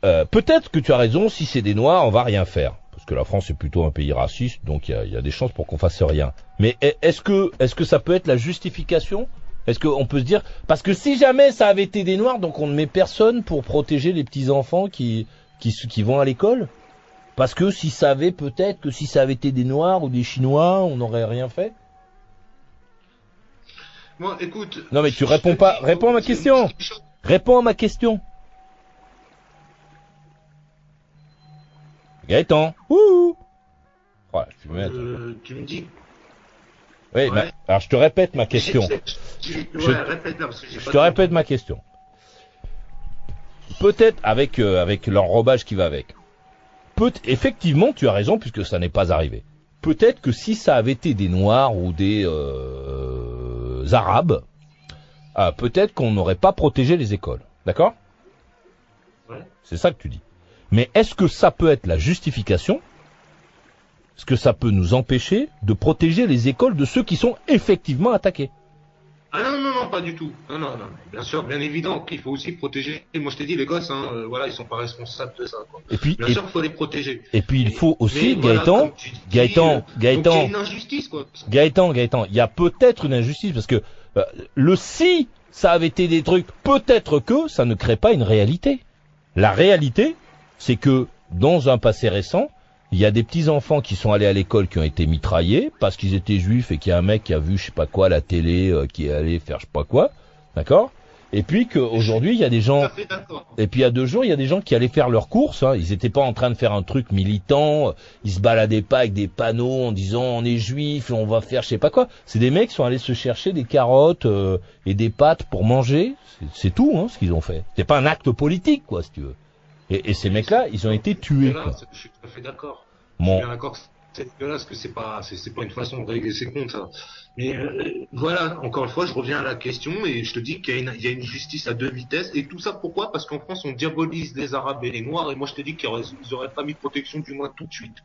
peut-être que tu as raison. Si c'est des noirs, on va rien faire, parce que la France est plutôt un pays raciste, donc il y a des chances pour qu'on fasse rien. Mais est-ce que ça peut être la justification? Est-ce qu'on peut se dire, parce que si jamais ça avait été des noirs, donc on ne met personne pour protéger les petits enfants qui vont à l'école? Parce que si ça avait été des Noirs ou des Chinois, on n'aurait rien fait. Moi, écoute. Non mais tu réponds pas. Réponds à ma question. Réponds à ma question. Gaëtan. Ouh. Voilà, tu me dis. Oui, ouais. Alors je te répète ma question. Je te répète ma question. Peut-être avec l'enrobage qui va avec. Effectivement, tu as raison, puisque ça n'est pas arrivé. Peut-être que si ça avait été des Noirs ou des Arabes, peut-être qu'on n'aurait pas protégé les écoles. D'accord? Ouais. C'est ça que tu dis. Mais est-ce que ça peut être la justification? Est-ce que ça peut nous empêcher de protéger les écoles de ceux qui sont effectivement attaqués? Ah non, pas du tout. Non. Bien sûr, bien évident qu'il faut aussi protéger. Et moi, je t'ai dit, les gosses, voilà, ils sont pas responsables de ça, quoi. Et puis, bien sûr, il faut les protéger. Et puis, il faut aussi, Gaëtan, il y a une injustice, quoi. Gaëtan, il y a peut-être une injustice, parce que si ça avait été des trucs, peut-être que ça ne crée pas une réalité. La réalité, c'est que, dans un passé récent, il y a des petits enfants qui sont allés à l'école qui ont été mitraillés parce qu'ils étaient juifs et qu'il y a un mec qui a vu je sais pas quoi à la télé qui est allé faire je sais pas quoi, d'accord? Et puis qu'aujourd'hui il y a des gens, et puis il y a 2 jours il y a des gens qui allaient faire leurs courses, hein. Ils étaient pas en train de faire un truc militant, ils se baladaient pas avec des panneaux en disant on est juif et on va faire je sais pas quoi. C'est des mecs qui sont allés se chercher des carottes et des pâtes pour manger, c'est tout hein, ce qu'ils ont fait. C'est pas un acte politique quoi si tu veux. Et ces mecs-là, ils ont été tués. Là, je suis tout à fait d'accord. Je suis bien d'accord que c'est dégueulasse, que c'est pas une façon de régler ses comptes, ça. Mais voilà, encore une fois, je reviens à la question et je te dis qu'il y a une justice à 2 vitesses. Et tout ça, pourquoi? Parce qu'en France, on diabolise les Arabes et les Noirs. Et moi, je te dis qu'ils auraient pas mis de protection du moins tout de suite.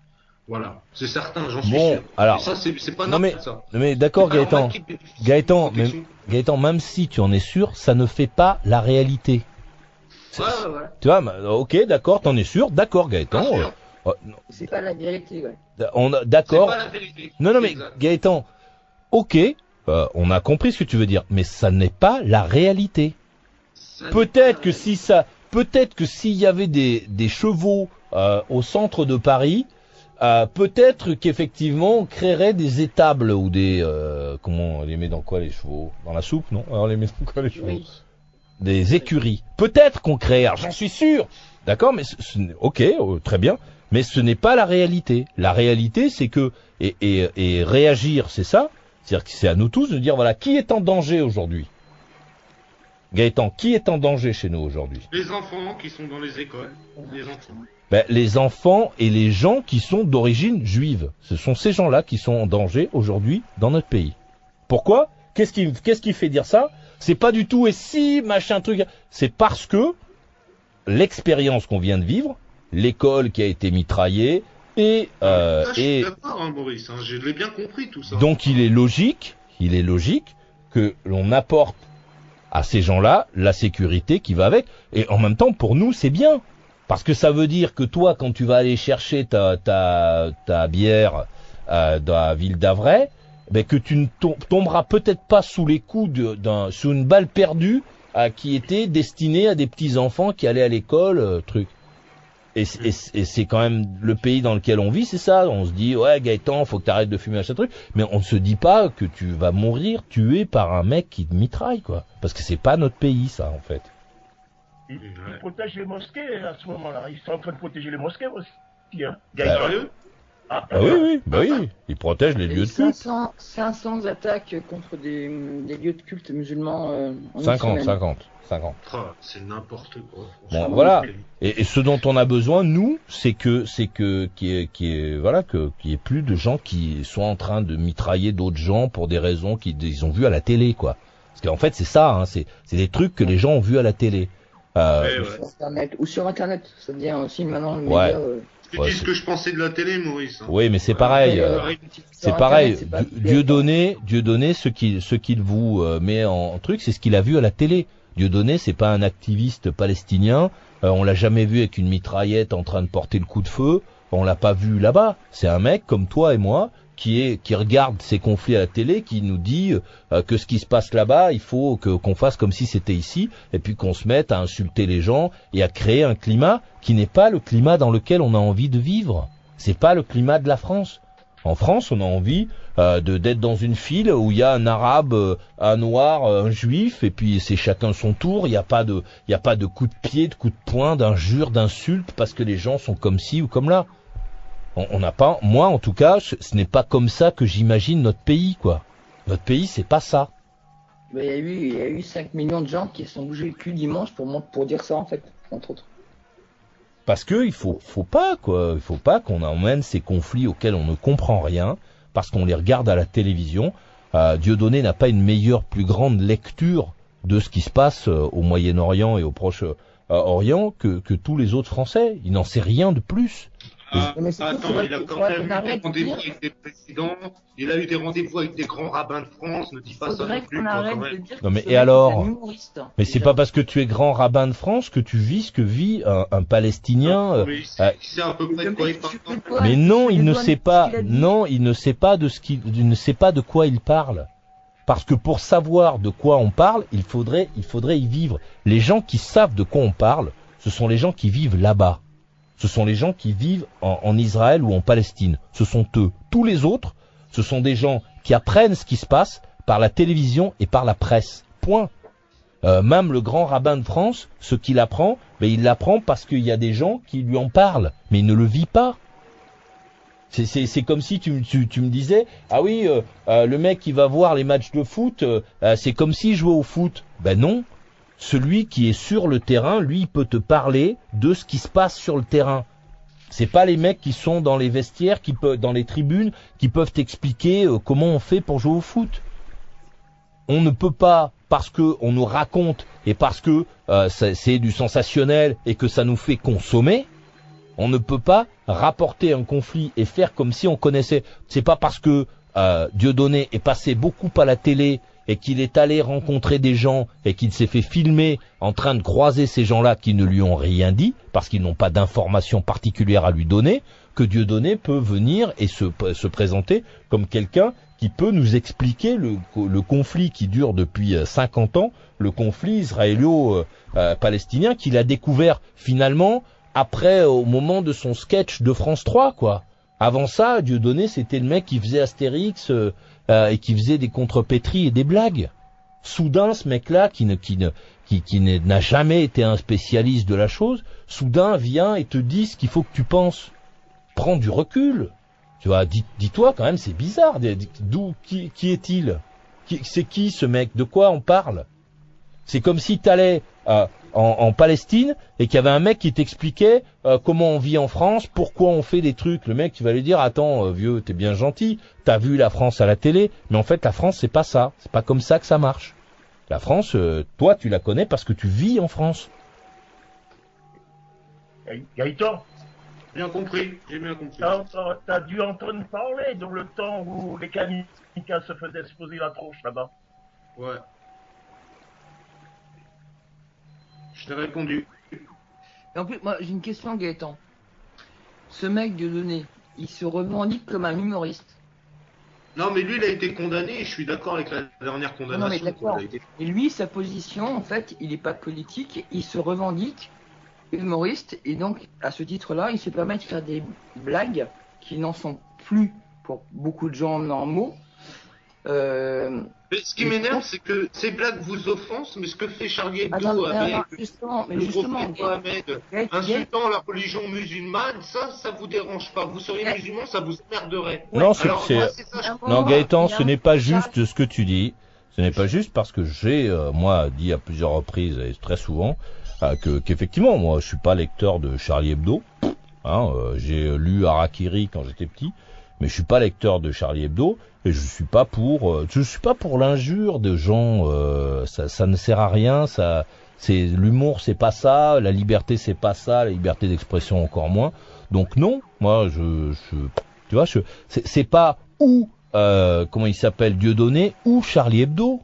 Voilà, c'est certain, j'en suis sûr. Alors, et ça, c'est pas normal, ça. Mais d'accord, Gaëtan, même si tu en es sûr, ça ne fait pas la réalité. Ouais. Tu vois, ok, d'accord, t'en es sûr, d'accord, Gaëtan. C'est pas la vérité, ouais. D'accord. C'est pas la vérité. Non, mais Gaëtan, ok, on a compris ce que tu veux dire, mais ça n'est pas la réalité. Peut-être que s'il y avait des chevaux au centre de Paris, peut-être qu'effectivement on créerait des étables ou des comment on les met dans quoi les chevaux? Dans la soupe, non? Alors on les met dans quoi les chevaux? Oui. Des écuries. Peut-être qu'on créera, j'en suis sûr. D'accord, mais ok, très bien. Mais ce n'est pas la réalité. La réalité, c'est que et réagir, c'est ça. C'est-à-dire que c'est à nous tous de dire voilà qui est en danger aujourd'hui. Gaëtan, qui est en danger chez nous aujourd'hui? Les enfants qui sont dans les écoles, les enfants. Ben, les enfants et les gens qui sont d'origine juive. Ce sont ces gens-là qui sont en danger aujourd'hui dans notre pays. Pourquoi? Qu'est-ce qui fait dire ça? C'est pas du tout et si machin truc. C'est parce que l'expérience qu'on vient de vivre, l'école qui a été mitraillée et Je suis d'accord, hein, Maurice. Hein, je l'ai bien compris tout ça. donc il est logique que l'on apporte à ces gens-là la sécurité qui va avec. Et en même temps, pour nous, c'est bien. Parce que ça veut dire que toi, quand tu vas aller chercher ta bière dans la ville d'Avray, ben que tu ne tomberas peut-être pas sous les coups sous une balle perdue qui était destinée à des petits enfants qui allaient à l'école, truc. Et c'est quand même le pays dans lequel on vit, c'est ça. On se dit ouais Gaëtan, faut que t'arrêtes de fumer à ce truc, mais on ne se dit pas que tu vas mourir tué par un mec qui te mitraille, quoi. Parce que c'est pas notre pays, ça, en fait. Ils protègent les mosquées à ce moment-là. Ils sont en train de protéger les mosquées aussi. Hein. Sérieux? Oui, ils protègent les lieux de culte. 500 attaques contre des lieux de culte musulmans en 50. Oh, c'est n'importe quoi. Bon, voilà. Et ce dont on a besoin, nous, c'est qu'il y ait plus de gens qui sont en train de mitrailler d'autres gens pour des raisons qu'ils ont vues à la télé, quoi. Parce qu'en fait, c'est ça, hein, c'est des trucs que les gens ont vus à la télé. Sur Internet, ça devient aussi maintenant le Ouais. média. Tu dis ce que je pensais de la télé, Maurice. Hein. Oui, mais c'est pareil. C'est pareil. Dieudonné, ce qu'il vous met en truc, c'est ce qu'il a vu à la télé. Dieudonné, c'est pas un activiste palestinien. On l'a jamais vu avec une mitraillette en train de porter le coup de feu. On l'a pas vu là-bas. C'est un mec comme toi et moi qui regarde ces conflits à la télé, qui nous dit que ce qui se passe là-bas, il faut qu'on fasse comme si c'était ici, et puis qu'on se mette à insulter les gens et à créer un climat qui n'est pas le climat dans lequel on a envie de vivre. C'est pas le climat de la France. En France, on a envie d'être dans une file où il y a un arabe, un noir, un juif, et puis c'est chacun son tour. Il n'y a pas de coups de pied, de coups de poing, d'injures, d'insultes, parce que les gens sont comme ci ou comme là. On n'a pas, moi en tout cas, ce n'est pas comme ça que j'imagine notre pays, quoi. Notre pays, c'est pas ça. Il y a eu 5 millions de gens qui se sont bougés le cul dimanche pour dire ça, en fait, entre autres. Parce que il faut pas, quoi. Il faut pas qu'on emmène ces conflits auxquels on ne comprend rien, parce qu'on les regarde à la télévision. Dieudonné n'a pas une meilleure, plus grande lecture de ce qui se passe au Moyen-Orient et au Proche-Orient que tous les autres Français. Il n'en sait rien de plus. Attends, il a quand même eu des rendez-vous avec des présidents, il a eu des rendez-vous avec des grands rabbins de France, ne dis pas ça non plus. Non mais et alors? Mais c'est pas parce que tu es grand rabbin de France que tu vis ce que vit un Palestinien. C'est à peu près de quoi il parle. Mais non, il ne sait pas. Non, il ne sait pas il ne sait pas de quoi il parle. Parce que pour savoir de quoi on parle, il faudrait y vivre. Les gens qui savent de quoi on parle, ce sont les gens qui vivent là-bas. Ce sont les gens qui vivent en Israël ou en Palestine. Ce sont eux. Tous les autres, ce sont des gens qui apprennent ce qui se passe par la télévision et par la presse. Point. Même le grand rabbin de France, ce qu'il apprend, il l'apprend parce qu'il y a des gens qui lui en parlent, mais il ne le vit pas. C'est comme si tu me disais, ah oui, le mec qui va voir les matchs de foot, c'est comme s'il jouait au foot. Ben non. Celui qui est sur le terrain, lui, il peut te parler de ce qui se passe sur le terrain. C'est pas les mecs qui sont dans les vestiaires, dans les tribunes, qui peuvent t'expliquer comment on fait pour jouer au foot. On ne peut pas, parce que on nous raconte et parce que c'est du sensationnel et que ça nous fait consommer, on ne peut pas rapporter un conflit et faire comme si on connaissait. C'est pas parce que Dieudonné est passé beaucoup à la télé et qu'il est allé rencontrer des gens et qu'il s'est fait filmer en train de croiser ces gens-là qui ne lui ont rien dit, parce qu'ils n'ont pas d'informations particulières à lui donner, que Dieudonné peut venir et se présenter comme quelqu'un qui peut nous expliquer le conflit qui dure depuis 50 ans, le conflit israélo-palestinien qu'il a découvert finalement après, au moment de son sketch de France 3, quoi. Avant ça, Dieudonné, c'était le mec qui faisait Astérix et qui faisait des contrepétries et des blagues. Soudain, ce mec-là, qui n'a jamais été un spécialiste de la chose, soudain vient et te dit ce qu'il faut que tu penses. Prends du recul. Tu vois, dis-toi quand même, c'est bizarre. Qui est-il? C'est qui ce mec? De quoi on parle? C'est comme si t'allais en Palestine et qu'il y avait un mec qui t'expliquait comment on vit en France, pourquoi on fait des trucs. Le mec, tu vas lui dire, attends, vieux, t'es bien gentil, t'as vu la France à la télé, mais en fait, la France, c'est pas ça. C'est pas comme ça que ça marche. La France, toi, tu la connais parce que tu vis en France. Gaëtan, Bien compris, j'ai bien compris. t'as dû entendre parler dans le temps où les kamikazes se faisaient exploser la tronche là-bas. Ouais. Je t'ai répondu. Et en plus, moi, j'ai une question, Gaëtan. Ce mec Dieudonné, il se revendique comme un humoriste. Non, mais lui, il a été condamné, et je suis d'accord avec la dernière condamnation. Non, mais d'accord. quoi, il a été- Et lui, sa position, en fait, il n'est pas politique, il se revendique humoriste, et donc, à ce titre-là, il se permet de faire des blagues qui n'en sont plus pour beaucoup de gens normaux. Mais ce qui m'énerve, c'est que ces blagues vous offensent, mais ce que fait Charlie Hebdo Attends, avec justement, le justement, prophète Mohamed, insultant la religion musulmane, ça vous dérange pas. Vous seriez musulman, ça vous emmerderait. Non, Alors, moi, c'est ça, je- Non, Gaëtan, ce n'est pas juste ce que tu dis. Ce n'est pas juste parce que j'ai, moi, dit à plusieurs reprises et très souvent, qu'effectivement, moi, je suis pas lecteur de Charlie Hebdo. J'ai lu Harakiri quand j'étais petit, mais je suis pas lecteur de Charlie Hebdo et je suis pas pour l'injure de gens. Ça ne sert à rien. C'est l'humour, c'est pas ça. La liberté, c'est pas ça. La liberté d'expression, encore moins. Donc non, moi, tu vois, c'est pas ou comment il s'appelle, Dieudonné ou Charlie Hebdo.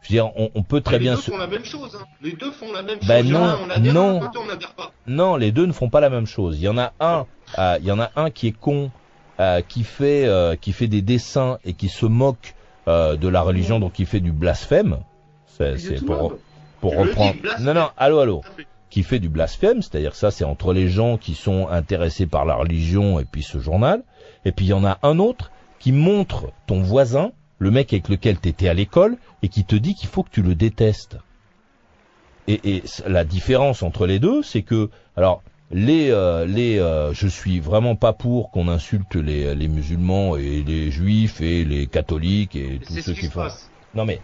Je veux dire, on peut très bien Les deux font la même chose. Hein. Les deux font la même Ben chose. non, On adhère, non. d'un côté, on n'adhère pas. Non, les deux ne font pas la même chose. Il y en a un qui est con, qui fait des dessins et qui se moque de la religion, donc qui fait du blasphème. C'est pour Tu le reprendre. dis, blasphème. Non, allô. Tout à fait. Qui fait du blasphème, c'est-à-dire ça, c'est entre les gens qui sont intéressés par la religion et puis ce journal. Et puis il y en a un autre qui montre ton voisin, le mec avec lequel tu étais à l'école, et qui te dit qu'il faut que tu le détestes. Et la différence entre les deux, c'est que, alors, je suis vraiment pas pour qu'on insulte les musulmans et les juifs et les catholiques et tous C'est ceux ce qui qui se font. passe. Non mais,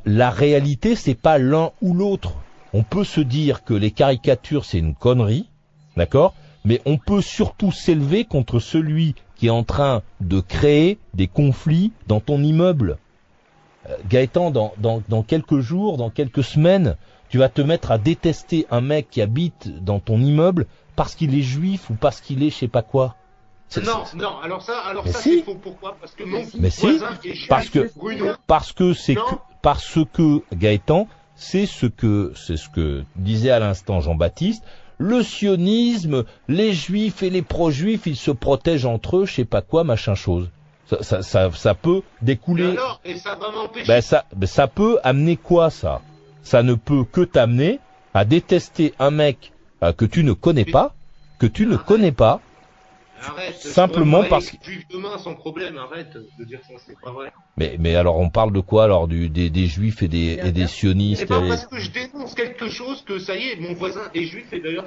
la réalité, c'est pas l'un ou l'autre. On peut se dire que les caricatures, c'est une connerie, d'accord? Mais on peut surtout s'élever contre celui qui est en train de créer des conflits dans ton immeuble. Gaëtan, dans quelques jours, dans quelques semaines, tu vas te mettre à détester un mec qui habite dans ton immeuble parce qu'il est juif ou parce qu'il est je sais pas quoi. Non, alors ça, Mais c'est si. faux. Pourquoi? Parce que mon Mais si, voisin est juif, Bruno. parce que Gaëtan, c'est ce que disait à l'instant Jean-Baptiste, le sionisme, les juifs et les pro-juifs, ils se protègent entre eux, je sais pas quoi, machin chose. Ça peut découler. Et alors, et ça va m'empêcher. Ça peut amener quoi, ça? Ça ne peut que t'amener à détester un mec que tu ne connais pas, Arrête. simplement je parce que- Juif demain sans problème. Arrête de dire ça, c'est pas vrai. Mais alors on parle de quoi alors des juifs et des sionistes C'est pas parce que je dénonce quelque chose que ça y est, mon voisin est juif et d'ailleurs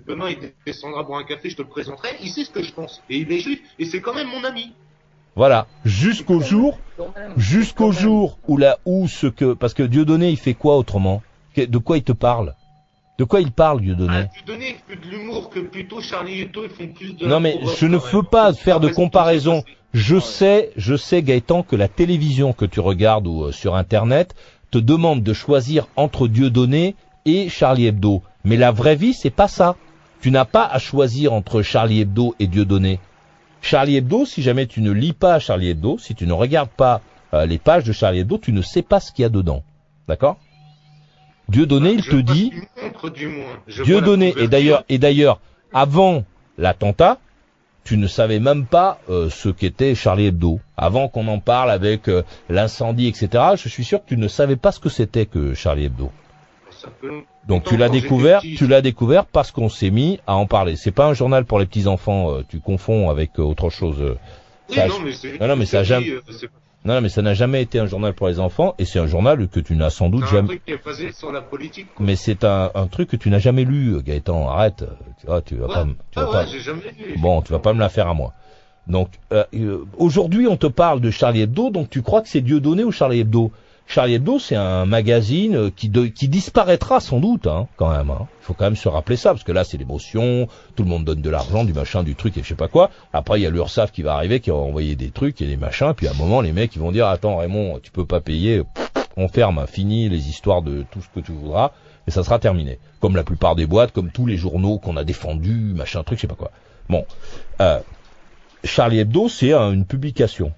demain il descendra boire un café, je te le présenterai. Il sait ce que je pense et il est juif et c'est quand même mon ami. Voilà, jusqu'au jour parce que Dieudonné il fait quoi autrement? De quoi il te parle? De quoi il parle, Dieudonné? Tu donnais plus de l'humour que plutôt Charlie Hebdo, ils font plus de... Non mais je ne veux pas faire de comparaison. Je sais Gaëtan que la télévision que tu regardes ou sur internet te demande de choisir entre Dieudonné et Charlie Hebdo. Mais la vraie vie, c'est pas ça. Tu n'as pas à choisir entre Charlie Hebdo et Dieudonné. Charlie Hebdo, si jamais tu ne lis pas Charlie Hebdo, si tu ne regardes pas les pages de Charlie Hebdo, tu ne sais pas ce qu'il y a dedans. D'accord? Dieudonné, il te dit, Dieudonné, et d'ailleurs, avant l'attentat, tu ne savais même pas ce qu'était Charlie Hebdo. Avant qu'on en parle avec l'incendie, etc., je suis sûr que tu ne savais pas ce que c'était que Charlie Hebdo. ça peut... Donc Pourtant, tu l'as découvert parce qu'on s'est mis à en parler. C'est pas un journal pour les petits enfants, tu confonds avec autre chose. Oui, Ça a- non, mais c'est... Non, mais ça a jamais- c'est Non, mais ça n'a jamais été un journal pour les enfants et c'est un journal que tu n'as sans doute un jamais. truc qui est basé sur la politique, quoi. Mais c'est un truc que tu n'as jamais lu, Gaëtan. Arrête. Tu vois, tu vas pas. Tu vas pas. J'ai jamais lu. Bon, tu vas pas me la faire à moi. Donc aujourd'hui, on te parle de Charlie Hebdo, donc tu crois que c'est Dieudonné ou Charlie Hebdo? Charlie Hebdo, c'est un magazine qui disparaîtra sans doute, hein, quand même. Hein. Il faut quand même se rappeler ça, parce que là, c'est l'émotion, tout le monde donne de l'argent, du machin, du truc, et je sais pas quoi. Après, il y a l'URSSAF qui va arriver, qui va envoyer des trucs et des machins, puis à un moment, les mecs, ils vont dire, attends, Raymond, tu peux pas payer, on ferme, hein, fini les histoires de tout ce que tu voudras, et ça sera terminé. Comme la plupart des boîtes, comme tous les journaux qu'on a défendus, machin, truc, je sais pas quoi. Bon, Charlie Hebdo, c'est une publication.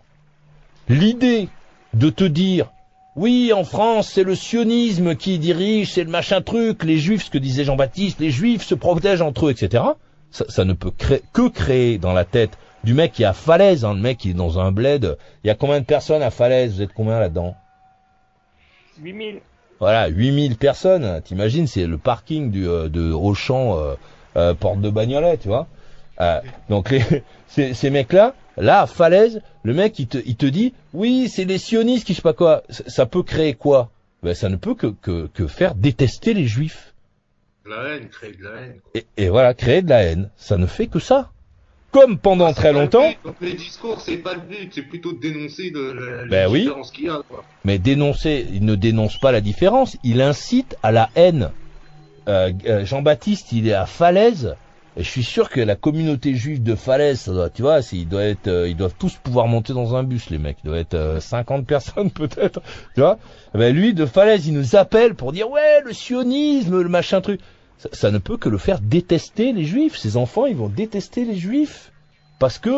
L'idée de te dire, oui, en France, c'est le sionisme qui dirige, c'est le machin truc, les juifs, ce que disait Jean-Baptiste, les juifs se protègent entre eux, etc. Ça ne peut que créer dans la tête du mec qui est à Falaise, hein, le mec qui est dans un bled. Il y a combien de personnes à Falaise? Vous êtes combien là-dedans? 8000. Voilà, 8000 personnes. T'imagines, c'est le parking de Auchan, porte de Bagnolet, tu vois. Donc ces mecs-là, là, à Falaise, le mec, il te dit, oui, c'est les sionistes qui je sais pas quoi. Ça peut créer quoi? Ben, ça ne peut que faire détester les juifs. La haine, créer de la haine, quoi. Et voilà, créer de la haine. Ça ne fait que ça. Comme pendant très longtemps. Donc les discours, c'est pas le but, c'est plutôt de dénoncer la Ben oui. différence qu'il y a, quoi. Mais dénoncer, il ne dénonce pas la différence, il incite à la haine. Jean-Baptiste, il est à Falaise. Et je suis sûr que la communauté juive de Falaise, ça doit, tu vois, ils doivent tous pouvoir monter dans un bus, les mecs. Il doit être 50 personnes peut-être, tu vois. Ben lui, de Falaise, il nous appelle pour dire, ouais, le sionisme, le machin truc. Ça ne peut que le faire détester les juifs. Ses enfants, ils vont détester les juifs. Parce que,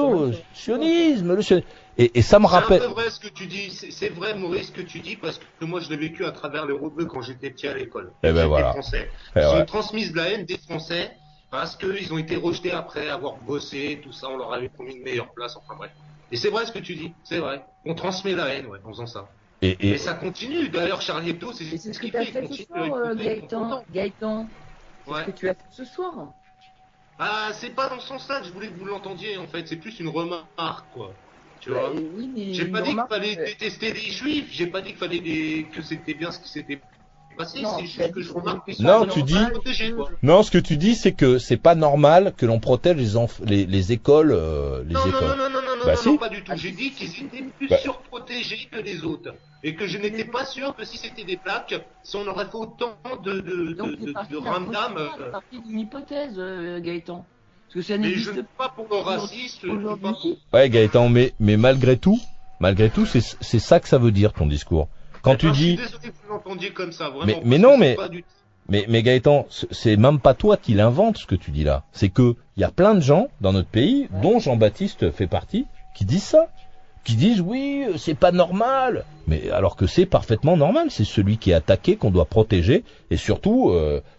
sionisme, le sionisme. Et ça me rappelle. C'est un peu vrai ce que tu dis, c'est vrai, Maurice, ce que tu dis, parce que moi je l'ai vécu à travers les rebeux quand j'étais petit à l'école. Eh ben voilà. Français. Eh Ils ouais. ont transmis de la haine des Français. Parce qu'ils ont été rejetés après avoir bossé, tout ça, on leur avait promis une meilleure place, enfin bref. Et c'est vrai ce que tu dis, c'est vrai. On transmet la haine, ouais, en faisant ça. Et ça continue, d'ailleurs Charlie Hebdo, c'est Et c'est ce que qu'il tu as fait, fait il ce continue soir, à écouter, Gaëtan. Gaëtan, c'est Ouais. ce que tu as fait ce soir. Ah, c'est pas dans ce sens-là que je voulais que vous l'entendiez, en fait, c'est plus une remarque, quoi. Tu Bah, vois. oui, mais J'ai pas dit qu'il remarque, fallait détester les juifs, j'ai pas dit qu'il fallait que c'était bien ce qui s'était passé, Non, c'est juste que je remarque que Non, ça tu dis- protégé, quoi. non, ce que tu dis, c'est que c'est pas normal que l'on protège les écoles, les Non, écoles. non, Bah, non, si. non, pas du tout. J'ai dit qu'ils étaient plus Bah. surprotégés que les autres. Et que je n'étais pas sûr que si c'était des plaques, si on aurait fait autant Donc, de ramdam. c'est parti d'une hypothèse, Gaëtan. Parce que ça Mais je n'existe ne suis pas pour le racisme, je ne suis pas pour... aujourd'hui. Ouais, Gaëtan, mais malgré tout, c'est ça que ça veut dire ton discours. Quand tu Je suis dis, désolé que vous l'entendiez comme ça, vraiment. mais parce non, que c'est mais- pas du- mais Gaëtan, c'est même pas toi qui l'invente ce que tu dis là. C'est que il y a plein de gens dans notre pays, dont Jean-Baptiste fait partie, qui disent ça, qui disent oui, c'est pas normal. Mais alors que c'est parfaitement normal. C'est celui qui est attaqué qu'on doit protéger et surtout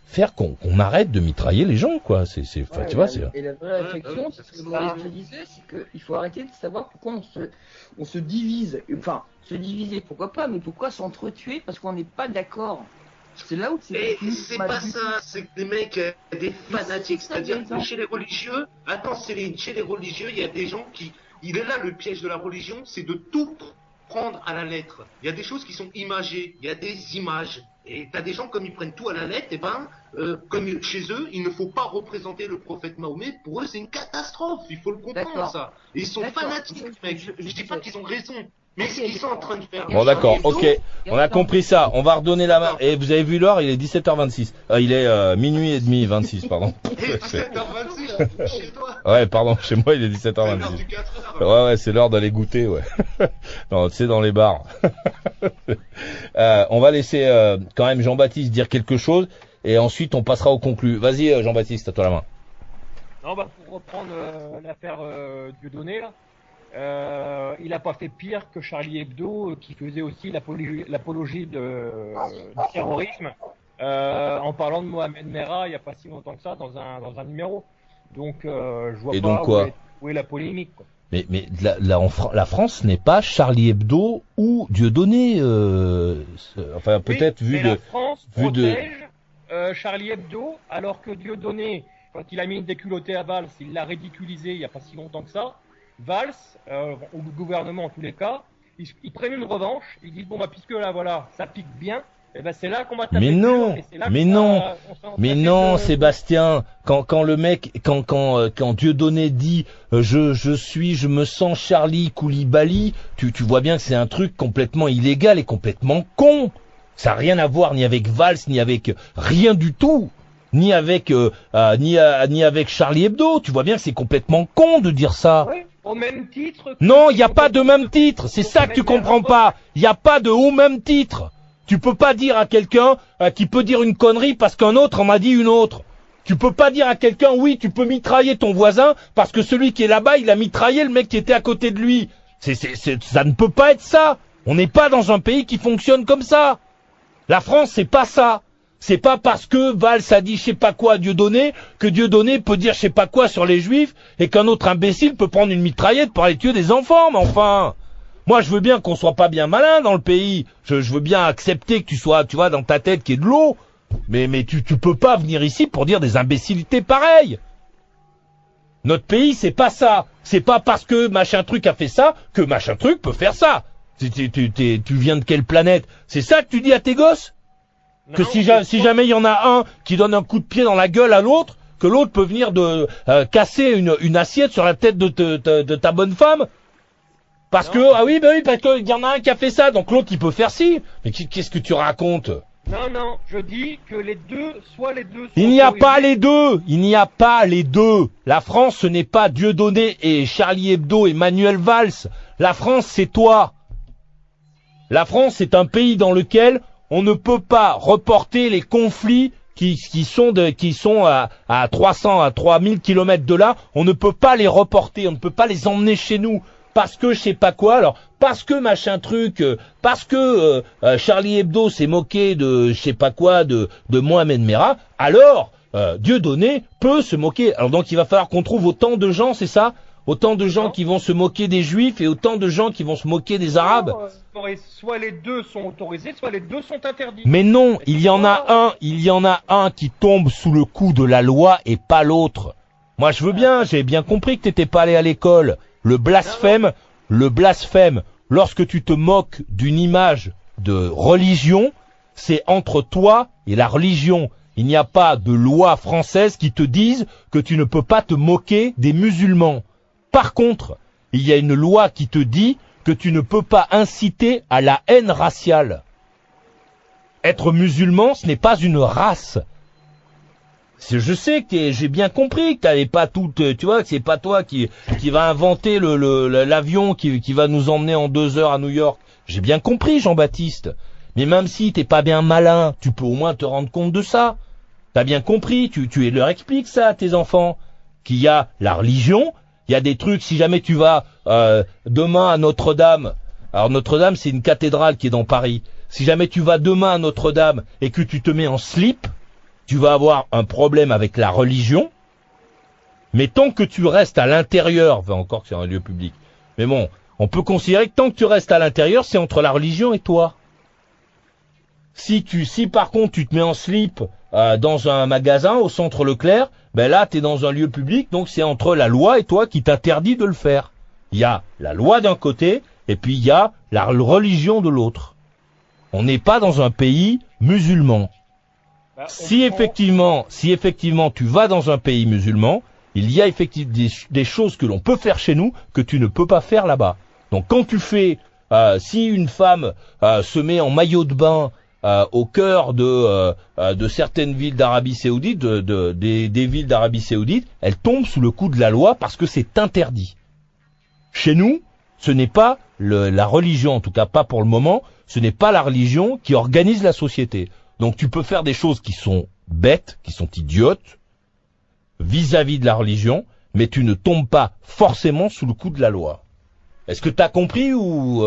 faire qu'on arrête de mitrailler les gens, quoi. Enfin, tu vois, c'est. Et la vraie Ouais, réflexion, ouais, c'est ce c'est que ça. Maurice te disait, c'est qu'il faut arrêter de savoir pourquoi on se divise. Enfin, se diviser, pourquoi pas, mais pourquoi s'entretuer parce qu'on n'est pas d'accord. C'est là où Et plus c'est mal pas vu. ça, c'est que les mecs, des fanatiques, c'est ça, c'est-à-dire Gaëtan. que chez les religieux, attends Céline, chez les religieux, il y a des gens qui, il est là le piège de la religion, c'est de tout prendre à la lettre. Il y a des choses qui sont imagées, il y a des images, et t'as des gens comme ils prennent tout à la lettre, et ben, comme chez eux, il ne faut pas représenter le prophète Mahomet, pour eux c'est une catastrophe, il faut le comprendre D'accord. ça. Et ils sont D'accord. fanatiques, mec, je dis pas qu'ils ont raison, mais ce qu'ils sont en train de faire. Bon, d'accord, ok. On a Gaëtan. compris ça. On va redonner la main. Et vous avez vu l'heure, il est 17h26. Il est minuit et demi, 26, pardon. Et 17h26, chez toi. Ouais, pardon, chez moi il est C'est l'heure 17h26. du 4h. Ouais, c'est l'heure d'aller goûter, ouais. Non, c'est dans les bars. On va laisser quand même Jean-Baptiste dire quelque chose et ensuite on passera au conclu. Vas-y Jean-Baptiste, à toi la main. Non, bah, pour reprendre l'affaire Dieudonné, là, il n'a pas fait pire que Charlie Hebdo, qui faisait aussi l'apologie du terrorisme, en parlant de Mohamed Merah il n'y a pas si longtemps que ça dans un numéro. Donc, je vois Et pas donc quoi où est la polémique, quoi. Mais la France n'est pas Charlie Hebdo ou Dieudonné. Enfin, peut-être Oui, vu mais de. la France vu de- protège Charlie Hebdo, alors que Dieudonné, quand il a mis une déculottée à Valls, il l'a ridiculisé il n'y a pas si longtemps que ça. Valls, ou le gouvernement en tous les cas, ils prennent une revanche, ils disent bon bah puisque là voilà, ça pique bien, et ben c'est là qu'on va taper. Mais non, mais non, Sébastien, quand le mec, quand Dieudonné dit je me sens Charlie Koulibaly, tu vois bien que c'est un truc complètement illégal et complètement con. Ça n'a rien à voir ni avec Valls, ni avec rien du tout, ni avec ni avec Charlie Hebdo. Tu vois bien que c'est complètement con de dire ça. Oui, au même titre. Non, il n'y a pas de même titre. C'est ça que tu comprends pas. Il n'y a pas de au même titre. Tu peux pas dire à quelqu'un qui peut dire une connerie parce qu'un autre en a dit une autre. Tu peux pas dire à quelqu'un oui, tu peux mitrailler ton voisin parce que celui qui est là-bas, il a mitraillé le mec qui était à côté de lui. Ça ne peut pas être ça. On n'est pas dans un pays qui fonctionne comme ça. La France, c'est pas ça. C'est pas parce que Valls a dit je sais pas quoi à Dieudonné que Dieudonné peut dire je sais pas quoi sur les juifs et qu'un autre imbécile peut prendre une mitraillette pour aller tuer des enfants. Mais enfin, moi je veux bien qu'on soit pas bien malin dans le pays. Je veux bien accepter que tu sois, tu vois, dans ta tête qu'il y ait de l'eau. Mais tu peux pas venir ici pour dire des imbécilités pareilles. Notre pays, c'est pas ça. C'est pas parce que machin truc a fait ça que machin truc peut faire ça. Tu viens de quelle planète? C'est ça que tu dis à tes gosses? Que si jamais il y en a un qui donne un coup de pied dans la gueule à l'autre, que l'autre peut venir de casser une assiette sur la tête de ta bonne femme? Parce que, parce qu'il y en a un qui a fait ça, donc l'autre il peut faire ci. Mais qu'est-ce que tu racontes? Non, je dis que les deux, soit les deux sont Il n'y a pas les deux. Il n'y a pas les deux. La France, ce n'est pas Dieudonné et Charlie Hebdo et Manuel Valls. La France, c'est toi. La France, c'est un pays dans lequel on ne peut pas reporter les conflits qui sont à 300, à 3000 kilomètres de là. On ne peut pas les reporter, on ne peut pas les emmener chez nous. Parce que je sais pas quoi, alors, parce que machin truc, parce que Charlie Hebdo s'est moqué de je sais pas quoi, de Mohamed Merah, alors Dieudonné peut se moquer. Alors donc il va falloir qu'on trouve autant de gens, c'est ça? Autant de gens qui vont se moquer des Juifs et autant de gens qui vont se moquer des Arabes. Soit les deux sont autorisés, soit les deux sont interdits. Mais non, il y en a un qui tombe sous le coup de la loi et pas l'autre. Moi je veux bien, j'ai bien compris que t'étais pas allé à l'école. Le blasphème, lorsque tu te moques d'une image de religion, c'est entre toi et la religion. Il n'y a pas de loi française qui te dise que tu ne peux pas te moquer des musulmans. Par contre, il y a une loi qui te dit que tu ne peux pas inciter à la haine raciale. Être musulman, ce n'est pas une race. Je sais que j'ai bien compris que t'avais pas tout, tu vois, que c'est pas toi qui va inventer l'avion qui va nous emmener en 2 heures à New York. J'ai bien compris, Jean-Baptiste. Mais même si t'es pas bien malin, tu peux au moins te rendre compte de ça. T'as bien compris, tu leur expliques ça à tes enfants, qu'il y a la religion, il y a des trucs, si jamais tu vas demain à Notre-Dame, alors Notre-Dame c'est une cathédrale qui est dans Paris, si jamais tu vas demain à Notre-Dame et que tu te mets en slip, tu vas avoir un problème avec la religion, mais tant que tu restes à l'intérieur, enfin encore que c'est un lieu public, mais bon, on peut considérer que tant que tu restes à l'intérieur, c'est entre la religion et toi. Si par contre tu te mets en slip dans un magasin au centre Leclerc, ben là t'es dans un lieu public, donc c'est entre la loi et toi qui t'interdit de le faire. Il y a la loi d'un côté et puis il y a la religion de l'autre. On n'est pas dans un pays musulman. Si effectivement tu vas dans un pays musulman, il y a effectivement des choses que l'on peut faire chez nous que tu ne peux pas faire là-bas. Donc quand tu fais, si une femme se met en maillot de bain au cœur de certaines villes d'Arabie Saoudite, des villes d'Arabie Saoudite, elle tombe sous le coup de la loi parce que c'est interdit. Chez nous, ce n'est pas la religion, en tout cas pas pour le moment, ce n'est pas la religion qui organise la société. Donc tu peux faire des choses qui sont bêtes, qui sont idiotes, vis-à-vis de la religion, mais tu ne tombes pas forcément sous le coup de la loi. Est-ce que tu as compris ou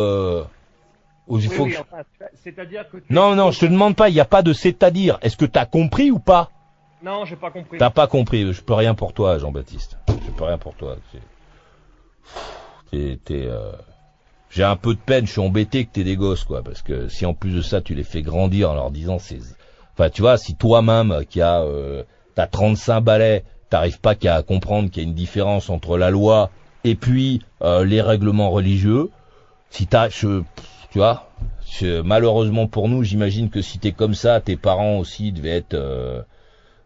il faut que... enfin, c'est-à-dire que Non, je te demande pas, il n'y a pas de c'est-à-dire. Est-ce que tu as compris ou pas? Non, j'ai pas compris. T'as pas compris, je peux rien pour toi, Jean-Baptiste. Je peux rien pour toi. J'ai un peu de peine, je suis embêté que t'aies des gosses, quoi, parce que si en plus de ça tu les fais grandir en leur disant Enfin, tu vois, si toi-même, t'as 35 balais, t'arrives pas qu'à comprendre qu'il y a une différence entre la loi et puis les règlements religieux, si tu vois, malheureusement pour nous, j'imagine que si t'es comme ça, tes parents aussi devaient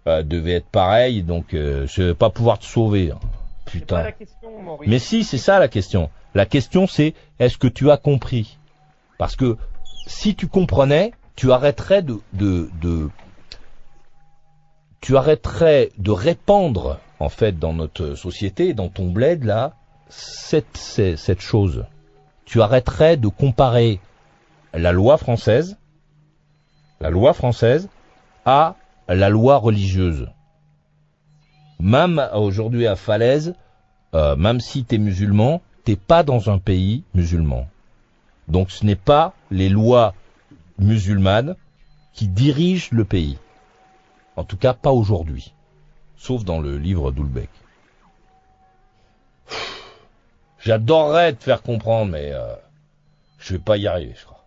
être pareils, donc je vais pas pouvoir te sauver. Hein. Putain. C'est pas la question, Maurice. Mais si, c'est ça la question. La question c'est, est-ce que tu as compris? Parce que si tu comprenais, tu arrêterais tu arrêterais de répandre, en fait, dans notre société, dans ton bled, là, cette chose. Tu arrêterais de comparer la loi française à la loi religieuse. Même aujourd'hui à Falaise, même si t'es musulman, t'es pas dans un pays musulman. Donc ce n'est pas les lois musulmanes qui dirigent le pays. En tout cas, pas aujourd'hui. Sauf dans le livre d'Houellebecq. J'adorerais te faire comprendre, mais je vais pas y arriver, je crois.